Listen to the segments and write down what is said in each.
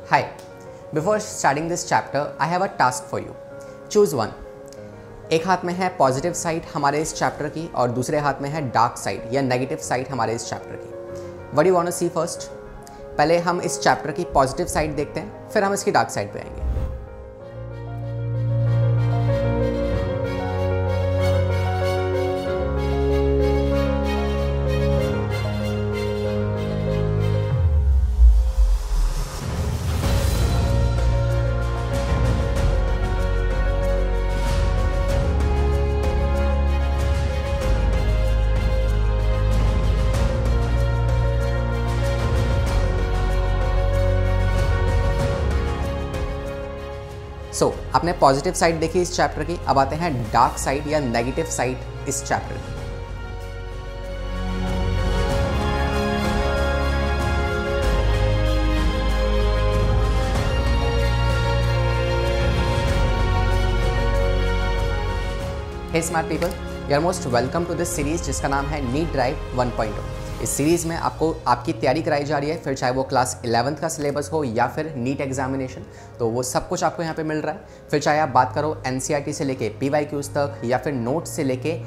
Hi, before starting this chapter, I have a task for you. Choose one. एक हाथ में है positive side हमारे इस चैप्टर की और दूसरे हाथ में है डार्क साइड या नेगेटिव साइड हमारे इस चैप्टर की. What you want to see first? पहले हम इस चैप्टर की पॉजिटिव साइड देखते हैं, फिर हम इसकी डार्क साइड पे आएंगे. आपने पॉजिटिव साइड देखी इस चैप्टर की, अब आते हैं डार्क साइड या नेगेटिव साइड इस चैप्टर की. Hey smart people, you are most welcome to this series जिसका नाम है नीट ड्राइव 1.0. इस सीरीज़ में आपको आपकी तैयारी कराई जा रही है, फिर चाहे वो क्लास 11th का सिलेबस हो या फिर नीट एग्जामिनेशन, तो वो सब कुछ आपको यहाँ पे मिल रहा है. फिर चाहे आप बात करो NCERT से लेके PYQs तक या फिर नोट्स से लेके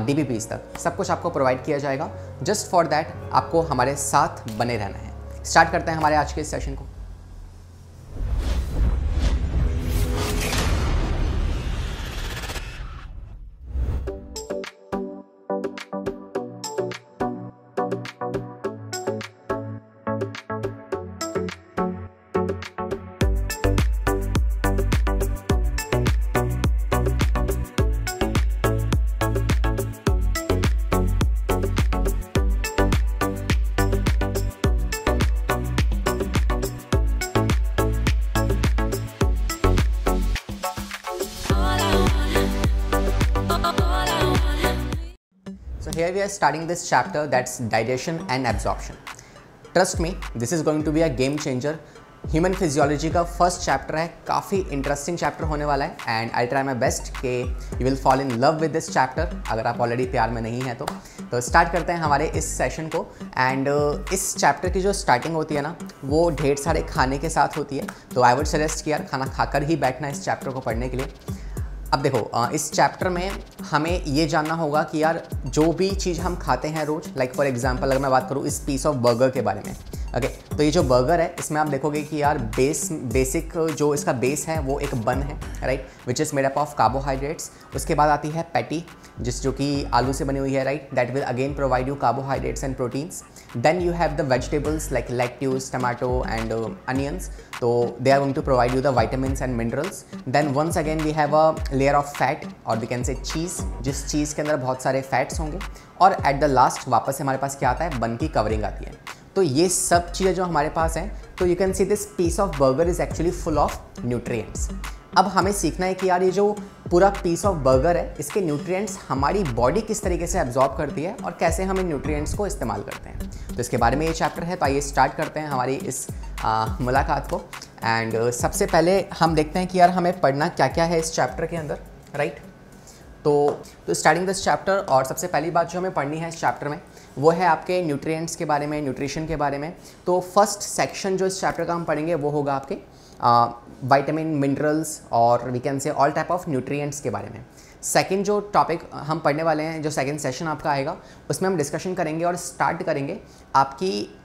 DBPs तक, सब कुछ आपको प्रोवाइड किया जाएगा. जस्ट फॉर दैट आपको हमारे साथ बने रहना है. स्टार्ट करते हैं हमारे आज के इस सेशन को. Here we are starting this chapter, that's digestion and absorption. Trust me, this is going to be a game changer. Human physiology का फर्स्ट चैप्टर है, काफ़ी इंटरेस्टिंग चैप्टर होने वाला है and I try my best कि you will fall in love with this chapter अगर आप already प्यार में नहीं हैं तो स्टार्ट करते हैं हमारे इस सेशन को. एंड इस चैप्टर की जो स्टार्टिंग होती है ना, वो ढेर सारे खाने के साथ होती है, तो आई वुड सजेस्ट कि यार खाना खाकर ही बैठना इस चैप्टर को पढ़ने के लिए. अब देखो, इस चैप्टर में हमें ये जानना होगा कि यार जो भी चीज़ हम खाते हैं रोज़, लाइक फॉर एग्जांपल अगर मैं बात करूँ इस पीस ऑफ बर्गर के बारे में, ओके, तो ये जो बर्गर है इसमें आप देखोगे कि यार बेसिक जो इसका बेस है वो एक बन है, right, which is made up of carbohydrates. उसके बाद आती है पैटी जो कि आलू से बनी हुई है, right, that will again provide you carbohydrates and proteins. Then you have the vegetables like lettuce, tomato and onions, तो they are going to provide you the vitamins and minerals. Then once again we have a layer of fat और we can say cheese, जिस चीज़ के अंदर बहुत सारे fats होंगे. और at the last वापस से हमारे पास क्या आता है, बन की कवरिंग आती है. तो ये सब चीज़ें जो हमारे पास हैं, तो you can see this piece of burger is actually full of nutrients. अब हमें सीखना है कि यार ये जो पूरा पीस ऑफ बर्गर है, इसके न्यूट्रिएंट्स हमारी बॉडी किस तरीके से एब्जॉर्ब करती है और कैसे हम इन न्यूट्रिएंट्स को इस्तेमाल करते हैं. तो इसके बारे में ये चैप्टर है, तो आइए स्टार्ट करते हैं हमारी इस मुलाकात को. एंड सबसे पहले हम देखते हैं कि यार हमें पढ़ना क्या क्या है इस चैप्टर के अंदर, राइट. तो स्टार्टिंग दिस चैप्टर, और सबसे पहली बात जो हमें पढ़नी है इस चैप्टर में वो है आपके न्यूट्रिएंट्स के बारे में, न्यूट्रिशन के बारे में. तो फर्स्ट सेक्शन जो इस चैप्टर का हम पढ़ेंगे वो होगा आपके विटामिन, मिनरल्स और we can say all type of nutrients के बारे में. सेकंड जो टॉपिक हम पढ़ने वाले हैं, जो सेकंड सेशन आपका आएगा, उसमें हम डिस्कशन करेंगे और स्टार्ट करेंगे आपकी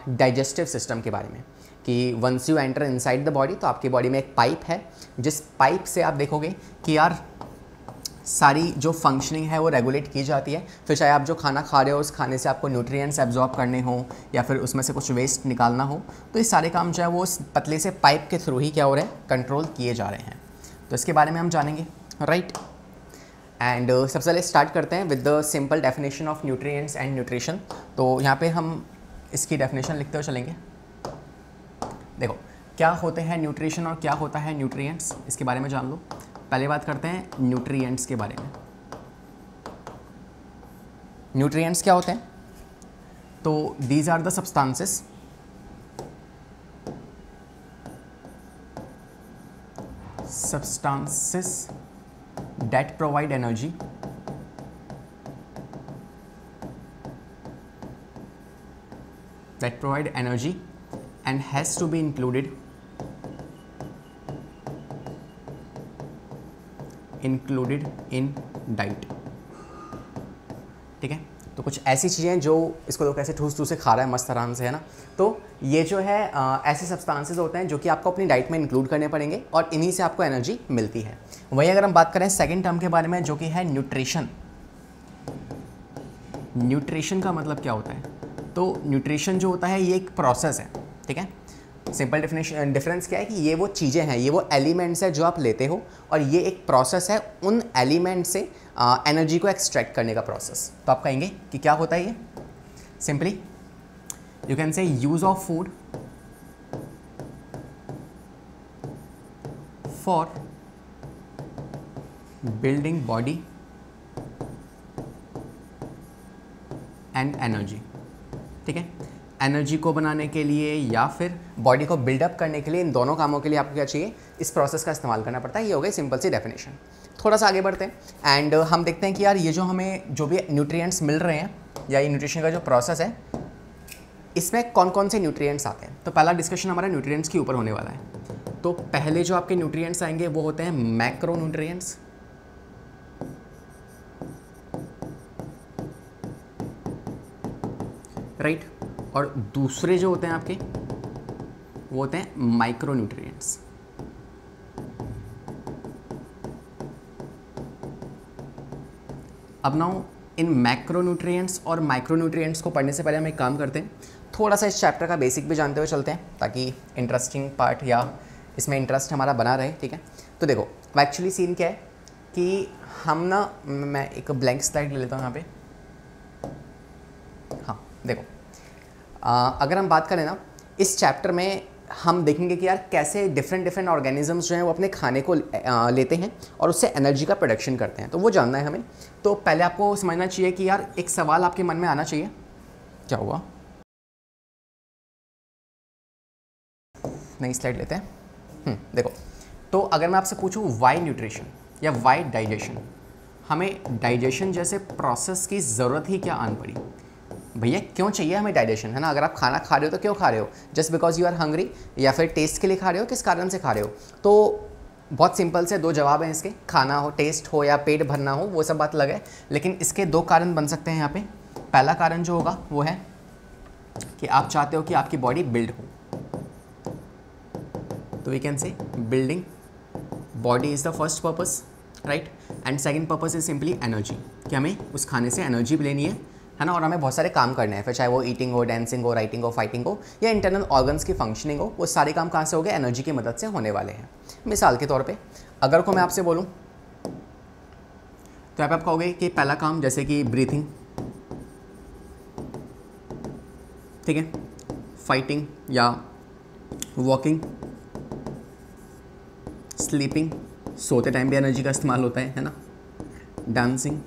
डाइजेस्टिव सिस्टम के बारे में कि once you enter inside the body, तो आपकी बॉडी में एक पाइप है, जिस पाइप से आप देखोगे कि यार सारी जो फंक्शनिंग है वो रेगुलेट की जाती है. फिर चाहे आप जो खाना खा रहे हो उस खाने से आपको न्यूट्रिएंट्स एब्जॉर्ब करने हो या फिर उसमें से कुछ वेस्ट निकालना हो, तो ये सारे काम जो है वो उस पतले से पाइप के थ्रू ही क्या हो रहे हैं, कंट्रोल किए जा रहे हैं. तो इसके बारे में हम जानेंगे, राइट. एंड सबसे पहले स्टार्ट करते हैं with the simple definition of nutrients and nutrition. तो यहाँ पे हम इसकी डेफिनेशन लिखते हुए चलेंगे. देखो, क्या होते हैं न्यूट्रिशन और क्या होता है न्यूट्रिएंट्स, इसके बारे में जान लो. पहले बात करते हैं न्यूट्रिएंट्स के बारे में. न्यूट्रिएंट्स क्या होते हैं? तो these are the substances that provide energy and has to be included included in diet. ठीक है, तो कुछ ऐसी चीज़ें हैं जो इसको लोग कैसे ठूस ठूस से खा रहा है मस्त आराम से, है ना। तो ये जो है ऐसे सब्सटेंसेस होते हैं जो कि आपको अपनी डाइट में इंक्लूड करने पड़ेंगे और इन्हीं से आपको एनर्जी मिलती है। वहीं अगर हम बात करें सेकंड टर्म के बारे में जो कि है न्यूट्रिशन। न्यूट्रिशन का मतलब क्या होता है? तो न्यूट्रिशन जो होता है ये एक प्रोसेस है। ठीक है, सिंपल डिफरेंस क्या है कि ये वो चीज़ें हैं, ये वो एलिमेंट्स है जो आप लेते हो और ये एक प्रोसेस है उन एलिमेंट से एनर्जी को एक्सट्रैक्ट करने का प्रोसेस। तो आप कहेंगे कि क्या होता है ये? सिंपली यू कैन से use of food for building body and energy. ठीक है, एनर्जी को बनाने के लिए या फिर बॉडी को बिल्डअप करने के लिए, इन दोनों कामों के लिए आपको क्या चाहिए? इस प्रोसेस का इस्तेमाल करना पड़ता है। ये हो गई सिंपल सी डेफिनेशन। थोड़ा सा आगे बढ़ते हैं एंड हम देखते हैं कि यार ये जो हमें जो भी न्यूट्रिएंट्स मिल रहे हैं या ये न्यूट्रिशन का जो प्रोसेस है इसमें कौन कौन से न्यूट्रिएंट्स आते हैं। तो पहला डिस्कशन हमारा न्यूट्रिएंट्स के ऊपर होने वाला है। तो पहले जो आपके न्यूट्रिएंट्स आएंगे वो होते हैं मैक्रो न्यूट्रिएंट्स, राइट। और दूसरे जो होते हैं आपके वो होते हैं माइक्रो न्यूट्रिएंट्स। अब नाउ इन मैक्रो न्यूट्रिएंट्स और माइक्रो न्यूट्रिएंट्स को पढ़ने से पहले हम एक काम करते हैं, थोड़ा सा इस चैप्टर का बेसिक भी जानते हुए चलते हैं ताकि इंटरेस्टिंग पार्ट या इसमें इंटरेस्ट हमारा बना रहे। ठीक है, तो देखो एक्चुअली सीन क्या है कि हम ना, मैं एक ब्लैंक स्लाइड ले लेता हूँ यहाँ पे। हाँ देखो, अगर हम बात करें ना इस चैप्टर में हम देखेंगे कि यार कैसे डिफरेंट ऑर्गेनिजम्स जो हैं वो अपने खाने को लेते हैं और उससे एनर्जी का प्रोडक्शन करते हैं। तो वो जानना है हमें। तो पहले आपको समझना चाहिए कि यार एक सवाल आपके मन में आना चाहिए। क्या हुआ? नई स्लाइड लेते हैं। देखो, तो अगर मैं आपसे पूछूं वाई न्यूट्रिशन या वाई डाइजेशन, हमें डाइजेशन जैसे प्रोसेस की ज़रूरत ही क्या आन पड़ी? भैया क्यों चाहिए हमें डाइजेशन, है ना। अगर आप खाना खा रहे हो तो क्यों खा रहे हो? Just because you are hungry, या फिर टेस्ट के लिए खा रहे हो? किस कारण से खा रहे हो? तो बहुत सिंपल से दो जवाब हैं इसके, खाना हो, टेस्ट हो या पेट भरना हो, वो सब बात अलग है। लेकिन इसके दो कारण बन सकते हैं यहाँ पे। पहला कारण जो होगा वो है कि आप चाहते हो कि आपकी बॉडी बिल्ड हो, तो we can say building body is the first purpose, right. And second purpose is simply energy, कि हमें उस खाने से एनर्जी भी लेनी है ना, और हमें बहुत सारे काम करने हैं, फिर चाहे वो ईटिंग हो, डांसिंग हो, राइटिंग हो, फाइटिंग हो या इंटरनल ऑर्गन्स की फंक्शनिंग हो, वो सारे काम कहाँ से हो गए? एनर्जी की मदद से होने वाले हैं। मिसाल के तौर पे अगर को मैं आपसे बोलूँ तो आप कहोगे कि पहला काम जैसे कि ब्रीथिंग, ठीक है, फाइटिंग या वॉकिंग, स्लीपिंग, सोते टाइम भी एनर्जी का इस्तेमाल होता है ना, डांसिंग,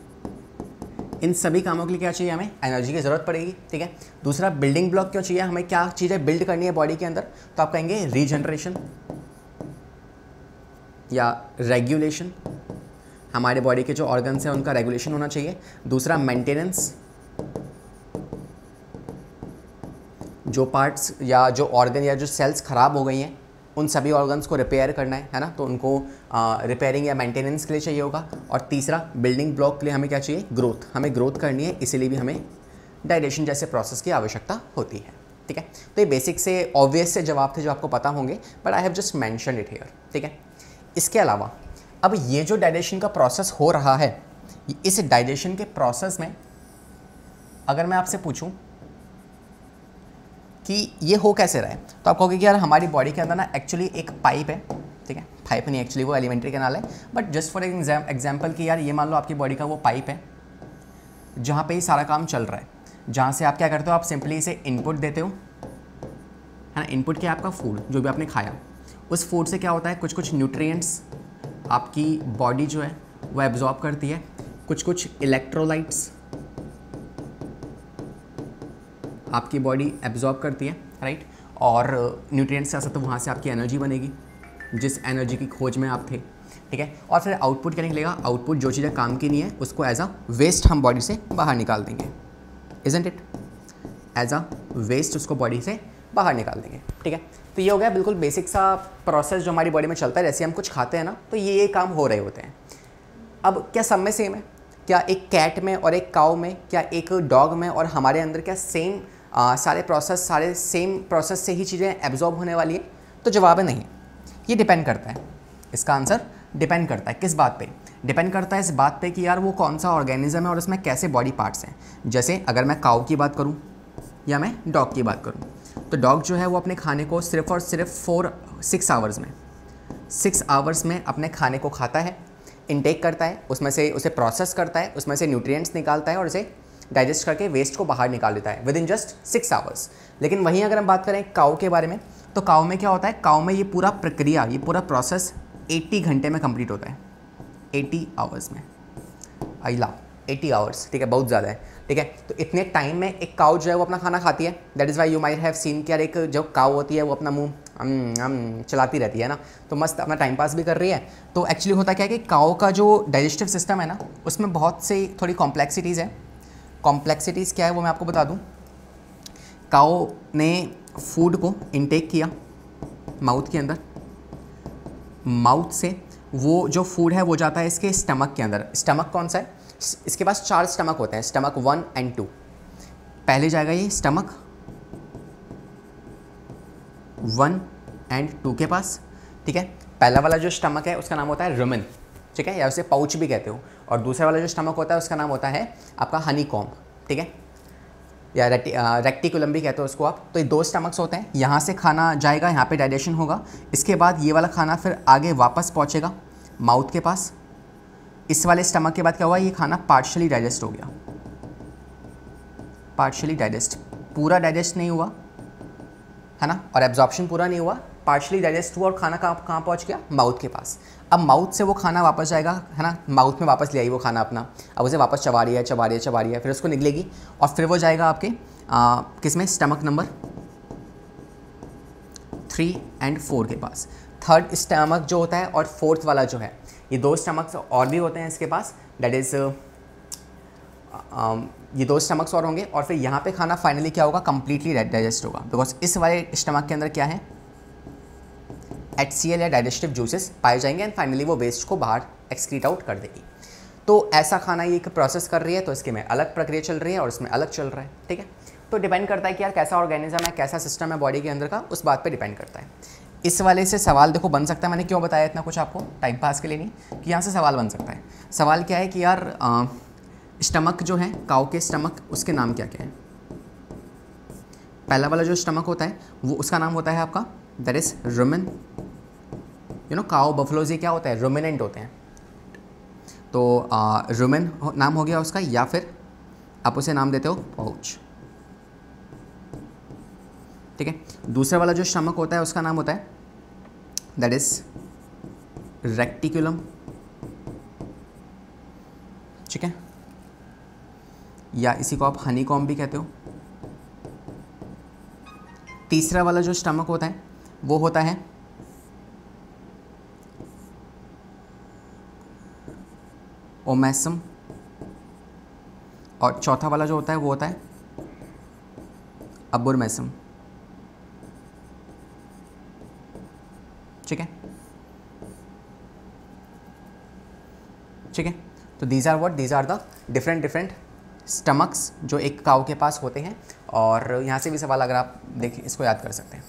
इन सभी कामों के लिए क्या चाहिए? हमें एनर्जी की ज़रूरत पड़ेगी। ठीक है, दूसरा बिल्डिंग ब्लॉक क्यों चाहिए? हमें क्या चीज़ें बिल्ड करनी है बॉडी के अंदर? तो आप कहेंगे रीजनरेशन या रेगुलेशन, हमारे बॉडी के जो ऑर्गन्स हैं उनका रेगुलेशन होना चाहिए। दूसरा मेंटेनेंस, जो पार्ट्स या जो ऑर्गन या जो सेल्स ख़राब हो गई हैं उन सभी ऑर्गन्स को रिपेयर करना है ना, तो उनको रिपेयरिंग या मेंटेनेंस के लिए चाहिए होगा। और तीसरा बिल्डिंग ब्लॉक के लिए हमें क्या चाहिए? ग्रोथ, हमें ग्रोथ करनी है, इसीलिए भी हमें डाइजेशन जैसे प्रोसेस की आवश्यकता होती है। ठीक है, तो ये बेसिक से ऑब्वियस से जवाब थे जो आपको पता होंगे, but I have just mentioned it here. ठीक है, इसके अलावा अब ये जो डाइजेशन का प्रोसेस हो रहा है, इस डाइजेशन के प्रोसेस में अगर मैं आपसे पूछूं कि ये हो कैसे रहा है, तो आप कहोगे कि यार हमारी बॉडी के अंदर ना एक्चुअली एक पाइप है। ठीक है, पाइप नहीं, एक्चुअली वो एलिमेंट्री कैनाल है, बट जस्ट फॉर एग्जाम्पल कि यार ये मान लो आपकी बॉडी का वो पाइप है जहाँ पे ही सारा काम चल रहा है, जहाँ से आप क्या करते हो? आप सिंपली इसे इनपुट देते हो, है ना। इनपुट क्या है? आपका फूड, जो भी आपने खाया, उस फूड से क्या होता है? कुछ कुछ न्यूट्रिएंट्स आपकी बॉडी जो है वो एब्जॉर्ब करती है, कुछ इलेक्ट्रोलाइट्स आपकी बॉडी एब्जॉर्ब करती है, राइट। और न्यूट्रिएंट्स से तो वहाँ से आपकी एनर्जी बनेगी, जिस एनर्जी की खोज में आप थे। ठीक है, और फिर आउटपुट क्या निकलेगा? आउटपुट जो चीज़ें काम की नहीं है उसको एज अ वेस्ट हम बॉडी से बाहर निकाल देंगे, isn't it? As a waste उसको बॉडी से बाहर निकाल देंगे। ठीक है, तो ये हो गया बिल्कुल बेसिक सा प्रोसेस जो हमारी बॉडी में चलता है। जैसे हम कुछ खाते हैं ना, तो ये काम हो रहे होते हैं। अब क्या सब में सेम है? क्या एक कैट में और एक काऊ में, क्या एक डॉग में और हमारे अंदर क्या सेम सारे सेम प्रोसेस से ही चीज़ें एब्जॉर्ब होने वाली है? तो जवाब है नहीं। ये डिपेंड करता है, इसका आंसर डिपेंड करता है किस बात पे? डिपेंड करता है इस बात पे कि यार वो कौन सा ऑर्गेनिज्म है और उसमें कैसे बॉडी पार्ट्स हैं। जैसे अगर मैं काऊ की बात करूँ या मैं डॉग की बात करूँ, तो डॉग जो है वो अपने खाने को सिर्फ और सिर्फ 6 आवर्स में अपने खाने को खाता है, इनटेक करता है, उसमें से उसे प्रोसेस करता है, उसमें से न्यूट्रिएंट्स निकालता है और उसे डाइजेस्ट करके वेस्ट को बाहर निकाल देता है विद इन जस्ट 6 आवर्स। लेकिन वहीं अगर हम बात करें काऊ के बारे में, तो काऊ में क्या होता है? काऊ में ये पूरा प्रक्रिया, ये पूरा प्रोसेस 80 घंटे में कंप्लीट होता है, 80 आवर्स में। आइला 80 आवर्स, ठीक है, बहुत ज़्यादा है, ठीक है। तो इतने टाइम में एक काऊ जो है वो अपना खाना खाती है। That is why you might have seen कि यार एक जो काऊ होती है वो अपना मुंह चलाती रहती है ना, तो मस्त अपना टाइम पास भी कर रही है। तो एक्चुअली होता क्या है कि काऊ का जो डाइजेस्टिव सिस्टम है ना, उसमें बहुत से थोड़ी कॉम्प्लेक्सिटीज़ है। कॉम्प्लेक्सिटीज़ क्या है वो मैं आपको बता दूँ। काऊ ने फूड को इनटेक किया माउथ के अंदर, माउथ से वो जो फूड है वो जाता है इसके स्टमक के अंदर। स्टमक कौन सा है? इसके पास 4 स्टमक होते हैं, स्टमक 1 और 2। पहले जाएगा ये स्टमक 1 और 2 के पास, ठीक है। पहला वाला जो स्टमक है उसका नाम होता है रुमेन, ठीक है, या उसे पाउच भी कहते हो। और दूसरा वाला जो स्टमक होता है उसका नाम होता है आपका हनी कॉम्ब, ठीक है, या रेक्टिकुलम भी कहते हो उसको आप। तो ये 2 स्टमक्स होते हैं, यहाँ से खाना जाएगा, यहाँ पे डाइजेशन होगा, इसके बाद ये वाला खाना फिर आगे वापस पहुँचेगा माउथ के पास। इस वाले स्टमक के बाद क्या हुआ? ये खाना पार्शियली डाइजेस्ट हो गया, पार्शियली डाइजेस्ट, पूरा डाइजेस्ट नहीं हुआ है ना, और एब्जॉर्प्शन पूरा नहीं हुआ, पार्शियली डाइजेस्ट हुआ और खाना कहाँ पहुँच गया? माउथ के पास। अब माउथ से वो खाना वापस जाएगा, है ना, माउथ में वापस ले आई वो खाना अपना। अब उसे वापस चबा रही है, फिर उसको निकलेगी और फिर वो जाएगा आपके किस में? स्टमक नंबर 3 और 4 के पास। थर्ड स्टमक जो होता है और फोर्थ वाला जो है, ये 2 स्टमक्स और भी होते हैं इसके पास। दैट इज़ ये 2 स्टमक्स और होंगे और फिर यहाँ पे खाना फाइनली क्या होगा? कंप्लीटली डाइजेस्ट होगा, बिकॉज इस वाले स्टमक के अंदर क्या है? HCl या डाइजेस्टिव जूसेस पाए जाएंगे एंड फाइनली वो वेस्ट को बाहर एक्सक्रीट आउट कर देगी। तो ऐसा खाना ये प्रोसेस कर रही है, तो इसके में अलग प्रक्रिया चल रही है और इसमें अलग चल रहा है, ठीक है। तो डिपेंड करता है कि यार कैसा ऑर्गेनिज्म है, कैसा सिस्टम है बॉडी के अंदर का, उस बात पे डिपेंड करता है। इस वाले से सवाल देखो बन सकता है, मैंने क्यों बताया इतना कुछ आपको, टाइम पास के लिए नहीं, कि यहाँ से सवाल बन सकता है। सवाल क्या है कि यार स्टमक जो है, काऊ के स्टमक, उसके नाम क्या क्या है? पहला वाला जो स्टमक होता है वो उसका नाम होता है आपका that is rumen. You know cow buffaloes ये क्या होता है? रुमिनेंट होते हैं। तो रुमेन नाम हो गया उसका, या फिर आप उसे नाम देते हो पाउच, ठीक है। दूसरा वाला जो स्टमक होता है उसका नाम होता है दैट इज रेक्टिकुलम, ठीक है, या इसी को आप हनी कॉम्ब भी कहते हो। तीसरा वाला जो स्टमक होता है वो होता है ओमेसम, और चौथा वाला जो होता है वो होता है अबुरमेसम, ठीक है, ठीक है। तो these are the different stomachs जो एक काऊ के पास होते हैं, और यहाँ से भी सवाल अगर आप देखिए इसको याद कर सकते हैं,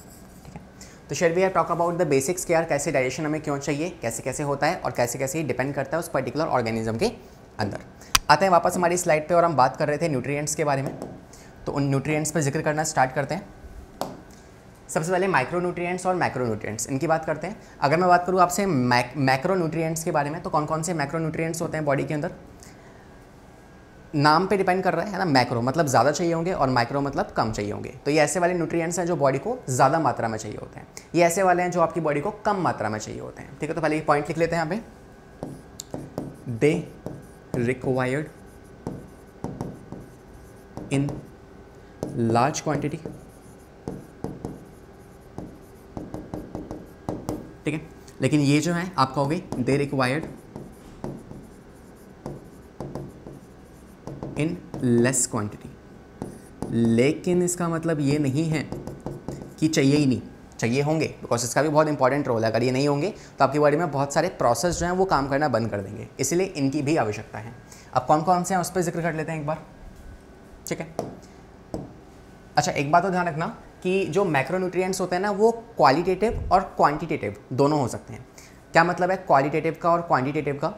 ठीक है। तो share we are talk about the basics के यार कैसे डाइजेशन हमें क्यों चाहिए, कैसे कैसे होता है और कैसे कैसे डिपेंड करता है उस पर्टिकुलर ऑर्गेनिज्म के अंदर। आते हैं वापस हमारी स्लाइड पे और हम बात कर रहे थे न्यूट्रिएंट्स के बारे में। तो उन न्यूट्रिएंट्स पर जिक्र करना स्टार्ट करते हैं। सबसे पहले माइक्रो न्यूट्रिएंट्स और मैक्रो न्यूट्रिएंट्स, इनकी बात करते हैं। अगर मैं बात करूँ आपसे मैक्रो न्यूट्रिएंट्स के बारे में, तो कौन कौन से मैक्रो न्यूट्रिएंट्स होते हैं बॉडी के अंदर? नाम पे डिपेंड कर रहा है ना, मैक्रो मतलब ज़्यादा चाहिए होंगे और माइक्रो मतलब कम चाहिए होंगे। तो ये ऐसे वाले न्यूट्रिएंट्स हैं जो बॉडी को ज़्यादा मात्रा में चाहिए होते हैं, ये ऐसे वाले हैं जो आपकी बॉडी को कम मात्रा में चाहिए होते हैं, ठीक है। तो पहले ये पॉइंट लिख लेते हैं यहाँ पे, they required in large quantity, ठीक है। लेकिन ये जो है आप कहोगे they required in less quantity, लेकिन इसका मतलब ये नहीं है कि चाहिए ही नहीं, चाहिए होंगे, बिकॉज इसका भी बहुत इंपॉर्टेंट रोल है। अगर ये नहीं होंगे तो आपकी बॉडी में बहुत सारे प्रोसेस जो हैं वो काम करना बंद कर देंगे, इसलिए इनकी भी आवश्यकता है। अब कौन कौन से हैं उस पर जिक्र कर लेते हैं एक बार, ठीक है। अच्छा, एक बात तो ध्यान रखना कि जो मैक्रोन्यूट्रिएंट्स होते हैं ना वो क्वालिटेटिव और क्वांटिटेटिव दोनों हो सकते हैं। क्या मतलब है क्वालिटेटिव का और क्वांटिटेटिव का?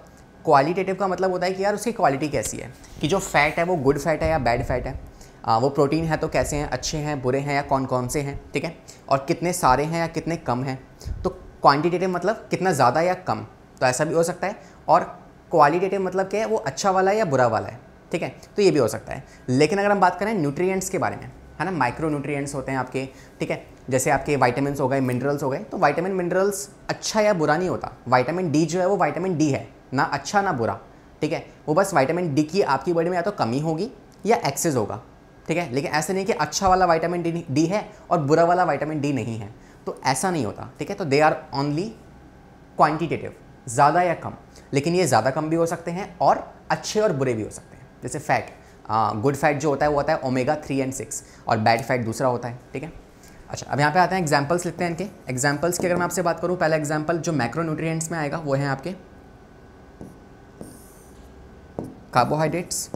क्वालिटेटिव का मतलब होता है कि यार उसकी क्वालिटी कैसी है, कि जो फैट है वो गुड फैट है या बैड फैट है, वो प्रोटीन है तो कैसे हैं, अच्छे हैं, बुरे हैं या कौन कौन से हैं, ठीक है, और कितने सारे हैं या कितने कम हैं। तो क्वांटिटेटिव मतलब कितना ज़्यादा या कम, तो ऐसा भी हो सकता है। और क्वालिटेटिव मतलब क्या है, वो अच्छा वाला है या बुरा वाला है, ठीक है, तो ये भी हो सकता है। लेकिन अगर हम बात करें न्यूट्रिएंट्स के बारे में, है ना, माइक्रो न्यूट्रिएंट्स होते हैं आपके, ठीक है, जैसे आपके विटामिन्स हो गए, मिनरल्स हो गए, तो विटामिन मिनरल्स अच्छा या बुरा नहीं होता। विटामिन डी जो है वो विटामिन डी है, ना अच्छा ना बुरा, ठीक है, वो बस विटामिन डी की आपकी बॉडी में या तो कमी होगी या एक्सेस होगा, ठीक है। लेकिन ऐसे नहीं कि अच्छा वाला विटामिन डी है और बुरा वाला विटामिन डी नहीं है, तो ऐसा नहीं होता, ठीक है। तो दे आर ओनली क्वांटिटेटिव, ज़्यादा या कम, लेकिन ये ज़्यादा कम भी हो सकते हैं और अच्छे और बुरे भी हो सकते हैं। जैसे फैट, गुड फैट जो होता है वो होता है ओमेगा 3 और 6, और बैड फैट दूसरा होता है, ठीक है। अच्छा, अब यहाँ पे आते हैं एग्जाम्पल्स लिखते हैं इनके। एग्जाम्पल्स की अगर मैं आपसे बात करूँ, पहला एग्जाम्पल जो मैक्रोन्यूट्रिएंट्स में आएगा वो है आपके कार्बोहाइड्रेट्स,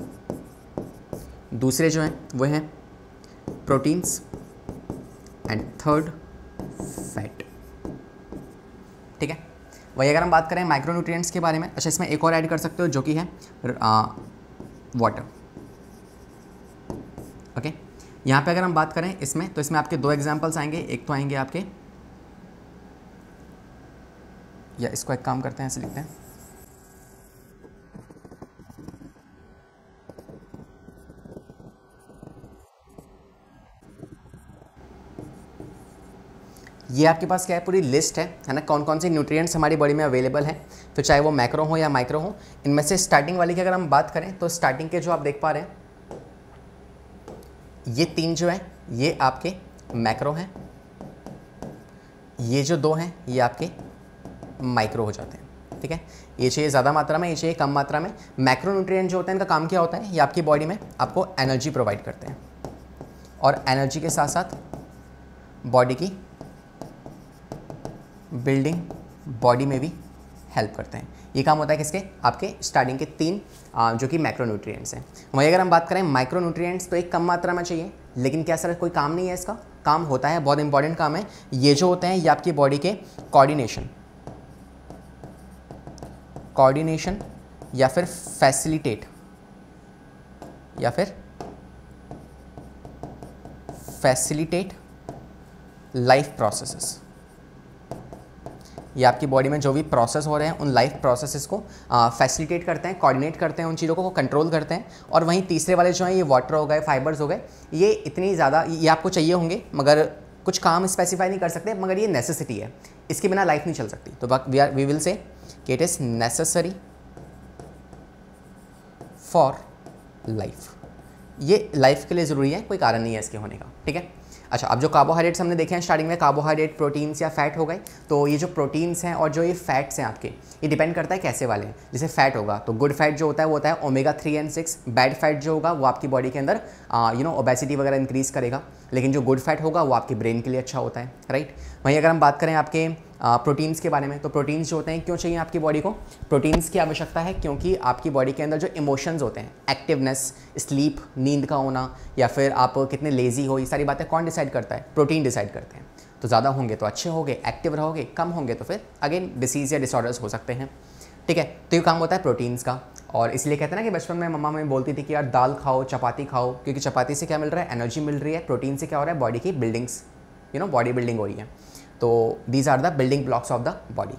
दूसरे जो हैं वो हैं प्रोटीन्स, एंड थर्ड फैट, ठीक है। वही अगर हम बात करें माइक्रोन्यूट्रिएंट्स के बारे में, अच्छा इसमें एक और ऐड कर सकते हो जो कि है वाटर, ओके। यहाँ पे अगर हम बात करें इसमें, तो इसमें आपके दो एग्जांपल्स आएंगे। एक तो आएंगे आपके, या इसको एक काम करते हैं, ऐसे लिखते हैं, ये आपके पास क्या है, पूरी लिस्ट है ना, कौन कौन से न्यूट्रिएंट्स हमारी बॉडी में अवेलेबल हैं, तो चाहे वो मैक्रो हो या माइक्रो हो। इनमें से स्टार्टिंग वाली की अगर हम बात करें तो स्टार्टिंग के जो आप देख पा रहे हैं ये 3 जो है ये आपके मैक्रो हैं, ये जो 2 हैं ये आपके माइक्रो हो जाते हैं, ठीक है। ये चाहिए ज़्यादा मात्रा में, ये चाहिए कम मात्रा में। मैक्रोन्यूट्रिएंट जो होते हैं इनका काम क्या होता है, ये आपकी बॉडी में आपको एनर्जी प्रोवाइड करते हैं, और एनर्जी के साथ साथ बॉडी की बिल्डिंग, बॉडी में भी हेल्प करते हैं। ये काम होता है किसके, आपके स्टार्टिंग के 3 जो कि मैक्रोन्यूट्रिएंट्स हैं। वहीं अगर हम बात करें माइक्रोन्यूट्रिएंट्स, तो एक कम मात्रा में चाहिए, लेकिन क्या सर कोई काम नहीं है इसका? काम होता है, बहुत इंपॉर्टेंट काम है। ये जो होते हैं ये आपकी बॉडी के कोऑर्डिनेशन या फिर फैसिलिटेट लाइफ प्रोसेसेस, ये आपकी बॉडी में जो भी प्रोसेस हो रहे हैं उन लाइफ प्रोसेसेस को फैसिलिटेट करते हैं, कोऑर्डिनेट करते हैं, उन चीज़ों को कंट्रोल करते हैं। और वहीं तीसरे वाले जो हैं ये वाटर हो गए, फाइबर्स हो गए, ये इतनी ज़्यादा ये आपको चाहिए होंगे, मगर कुछ काम स्पेसिफाई नहीं कर सकते, मगर ये नेसेसिटी है, इसके बिना लाइफ नहीं चल सकती। तो वी विल से कि it is necessary for life, ये लाइफ के लिए ज़रूरी है, कोई कारण नहीं है इसके होने का, ठीक है। अच्छा, अब जो कार्बोहाइड्रेट्स हमने देखे हैं स्टार्टिंग में, कार्बोहाइड्रेट, प्रोटीन्स या फैट हो गए, तो ये जो प्रोटीन्स हैं और जो ये फैट्स हैं आपके, ये डिपेंड करता है कैसे वाले हैं। जैसे फैट होगा तो गुड फैट जो होता है वो होता है ओमेगा 3 और 6, बैड फैट जो होगा वो आपकी बॉडी के अंदर ओबेसिटी वगैरह इंक्रीज़ करेगा, लेकिन जो गुड फैट होगा वो आपके ब्रेन के लिए अच्छा होता है, राइट। वहीं अगर हम बात करें आपके प्रोटीन्स के बारे में, तो प्रोटीन्स जो होते हैं क्यों चाहिए आपकी बॉडी को? प्रोटीन्स की आवश्यकता है क्योंकि आपकी बॉडी के अंदर जो इमोशंस होते हैं, एक्टिवनेस, स्लीप, नींद का होना, या फिर आप कितने लेजी हो, ये सारी बातें कौन डिसाइड करता है? प्रोटीन डिसाइड करते हैं। तो ज़्यादा होंगे तो अच्छे होंगे, एक्टिव रहोगे, कम होंगे तो फिर अगेन डिसीज़ या डिसऑर्डर्स हो सकते हैं, ठीक है। तो ये काम होता है प्रोटीन्स का, और इसलिए कहते हैं ना कि बचपन में मम्मा हमें बोलती थी कि यार दाल खाओ, चपाती खाओ, क्योंकि चपाती से क्या मिल रहा है? एनर्जी मिल रही है। प्रोटीन से क्या हो रहा है? बॉडी की बिल्डिंग्स, बॉडी बिल्डिंग हो रही है। तो these are the building blocks of the body.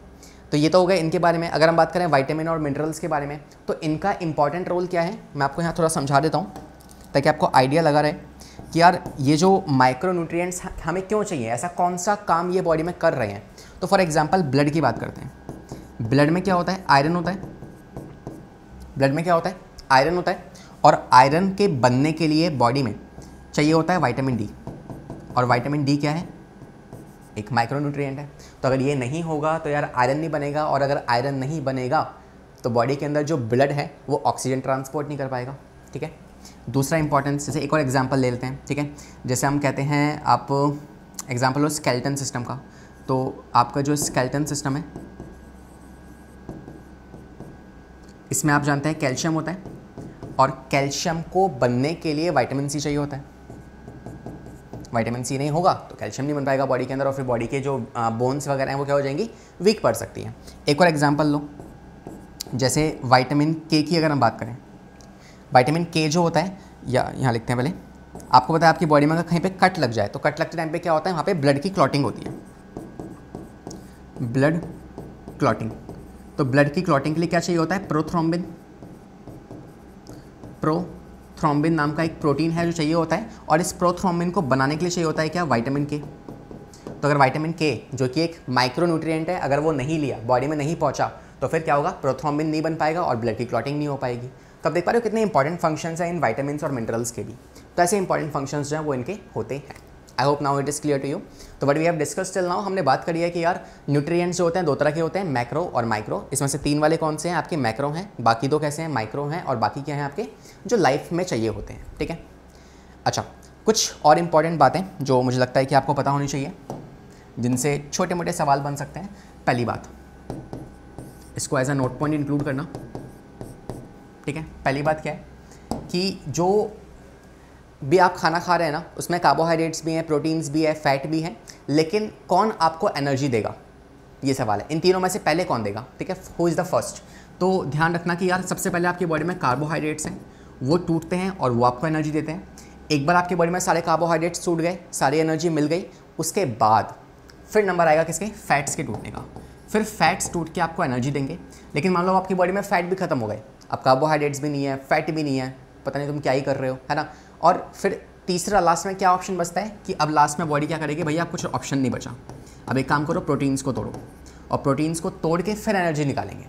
तो ये तो हो गए इनके बारे में। अगर हम बात करें विटामिन और मिनरल्स के बारे में, तो इनका इंपॉर्टेंट रोल क्या है, मैं आपको यहाँ थोड़ा समझा देता हूँ ताकि आपको आइडिया लगा रहे कि यार ये जो माइक्रोन्यूट्रिएंट्स हमें क्यों चाहिए, ऐसा कौन सा काम ये बॉडी में कर रहे हैं। तो फॉर एग्जांपल ब्लड की बात करते हैं। ब्लड में क्या होता है? आयरन होता है। ब्लड में क्या होता है? आयरन होता है, और आयरन के बनने के लिए बॉडी में चाहिए होता है विटामिन डी, और विटामिन डी क्या है? एक माइक्रोन्यूट्रिएंट है। तो अगर ये नहीं होगा तो यार आयरन नहीं बनेगा, और अगर आयरन नहीं बनेगा तो बॉडी के अंदर जो ब्लड है वो ऑक्सीजन ट्रांसपोर्ट नहीं कर पाएगा, ठीक है। दूसरा इंपॉर्टेंस, जैसे एक और एग्जांपल ले लेते हैं, ठीक है। जैसे हम कहते हैं आप एग्जाम्पल हो स्केलेटन सिस्टम का, तो आपका जो स्केलेटन सिस्टम है इसमें आप जानते हैं कैल्शियम होता है, और कैल्शियम को बनने के लिए विटामिन सी चाहिए होता है। विटामिन सी नहीं होगा तो कैल्शियम नहीं बन पाएगा बॉडी के अंदर, और फिर बॉडी के जो बोन्स वगैरह हैं वो क्या हो जाएंगी, वीक पड़ सकती हैं। एक और एग्जांपल लो, जैसे विटामिन के की अगर हम बात करें, विटामिन के जो होता है, या यहाँ लिखते हैं पहले, आपको पता है आपकी बॉडी में अगर कहीं पे कट लग जाए तो कट लगते टाइम पे क्या होता है, वहाँ पे ब्लड की क्लॉटिंग होती है, ब्लड क्लॉटिंग। तो ब्लड की क्लॉटिंग के लिए क्या चाहिए होता है, प्रोथ्रोम्बिन। प्रोथ्रोम्बिन नाम का एक प्रोटीन है जो चाहिए होता है, और इस प्रोथ्रोम्बिन को बनाने के लिए चाहिए होता है क्या, विटामिन के। तो अगर विटामिन के जो कि एक माइक्रोन्यूट्रिएंट है, अगर वो नहीं लिया, बॉडी में नहीं पहुंचा, तो फिर क्या होगा, प्रोथ्रोम्बिन नहीं बन पाएगा और ब्लड की क्लॉटिंग नहीं हो पाएगी। तो आप देख पा रहे हो कितने इंपॉर्टेंट फंक्शंस हैं इन विटामिन्स और मिनरल्स के भी। तो ऐसे इंपॉर्टेंट फंक्शंस जो हैं वो इनके होते हैं। I hope now it is clear to you. तो what we have discussed till now, हमने बात करी है कि यार न्यूट्रिएंट्स जो होते हैं दो तरह के होते हैं, मैक्रो और माइक्रो। इसमें से 3 वाले कौन से हैं, आपके मैक्रो हैं, बाकी 2 कैसे हैं, माइक्रो हैं, और बाकी क्या हैं आपके जो लाइफ में चाहिए होते हैं। ठीक है, अच्छा कुछ और इंपॉर्टेंट बातें जो मुझे लगता है कि आपको पता होनी चाहिए, जिनसे छोटे मोटे सवाल बन सकते हैं। पहली बात, इसको as a note point include करना। ठीक है, पहली बात क्या है कि जो भी आप खाना खा रहे हैं ना, उसमें कार्बोहाइड्रेट्स भी हैं, प्रोटीन्स भी है, फैट भी है, लेकिन कौन आपको एनर्जी देगा, ये सवाल है। इन तीनों में से पहले कौन देगा, ठीक है, हु इज़ द फर्स्ट। तो ध्यान रखना कि यार सबसे पहले आपकी बॉडी में कार्बोहाइड्रेट्स हैं, वो टूटते हैं और वो आपको एनर्जी देते हैं। एक बार आपकी बॉडी में सारे कार्बोहाइड्रेट्स टूट गए, सारी एनर्जी मिल गई, उसके बाद फिर नंबर आएगा किसके, फैट्स के टूटने का। फिर फैट्स टूट के आपको एनर्जी देंगे। लेकिन मान लो आपकी बॉडी में फैट भी खत्म हो गए, अब कार्बोहाइड्रेट्स भी नहीं है, फैट भी नहीं है, पता नहीं तुम क्या ही कर रहे हो, है ना। और फिर तीसरा लास्ट में क्या ऑप्शन बचता है कि अब लास्ट में बॉडी क्या करेगी, भैया अब कुछ ऑप्शन नहीं बचा, अब एक काम करो, प्रोटीन्स को तोड़ो, और प्रोटीन्स को तोड़ के फिर एनर्जी निकालेंगे।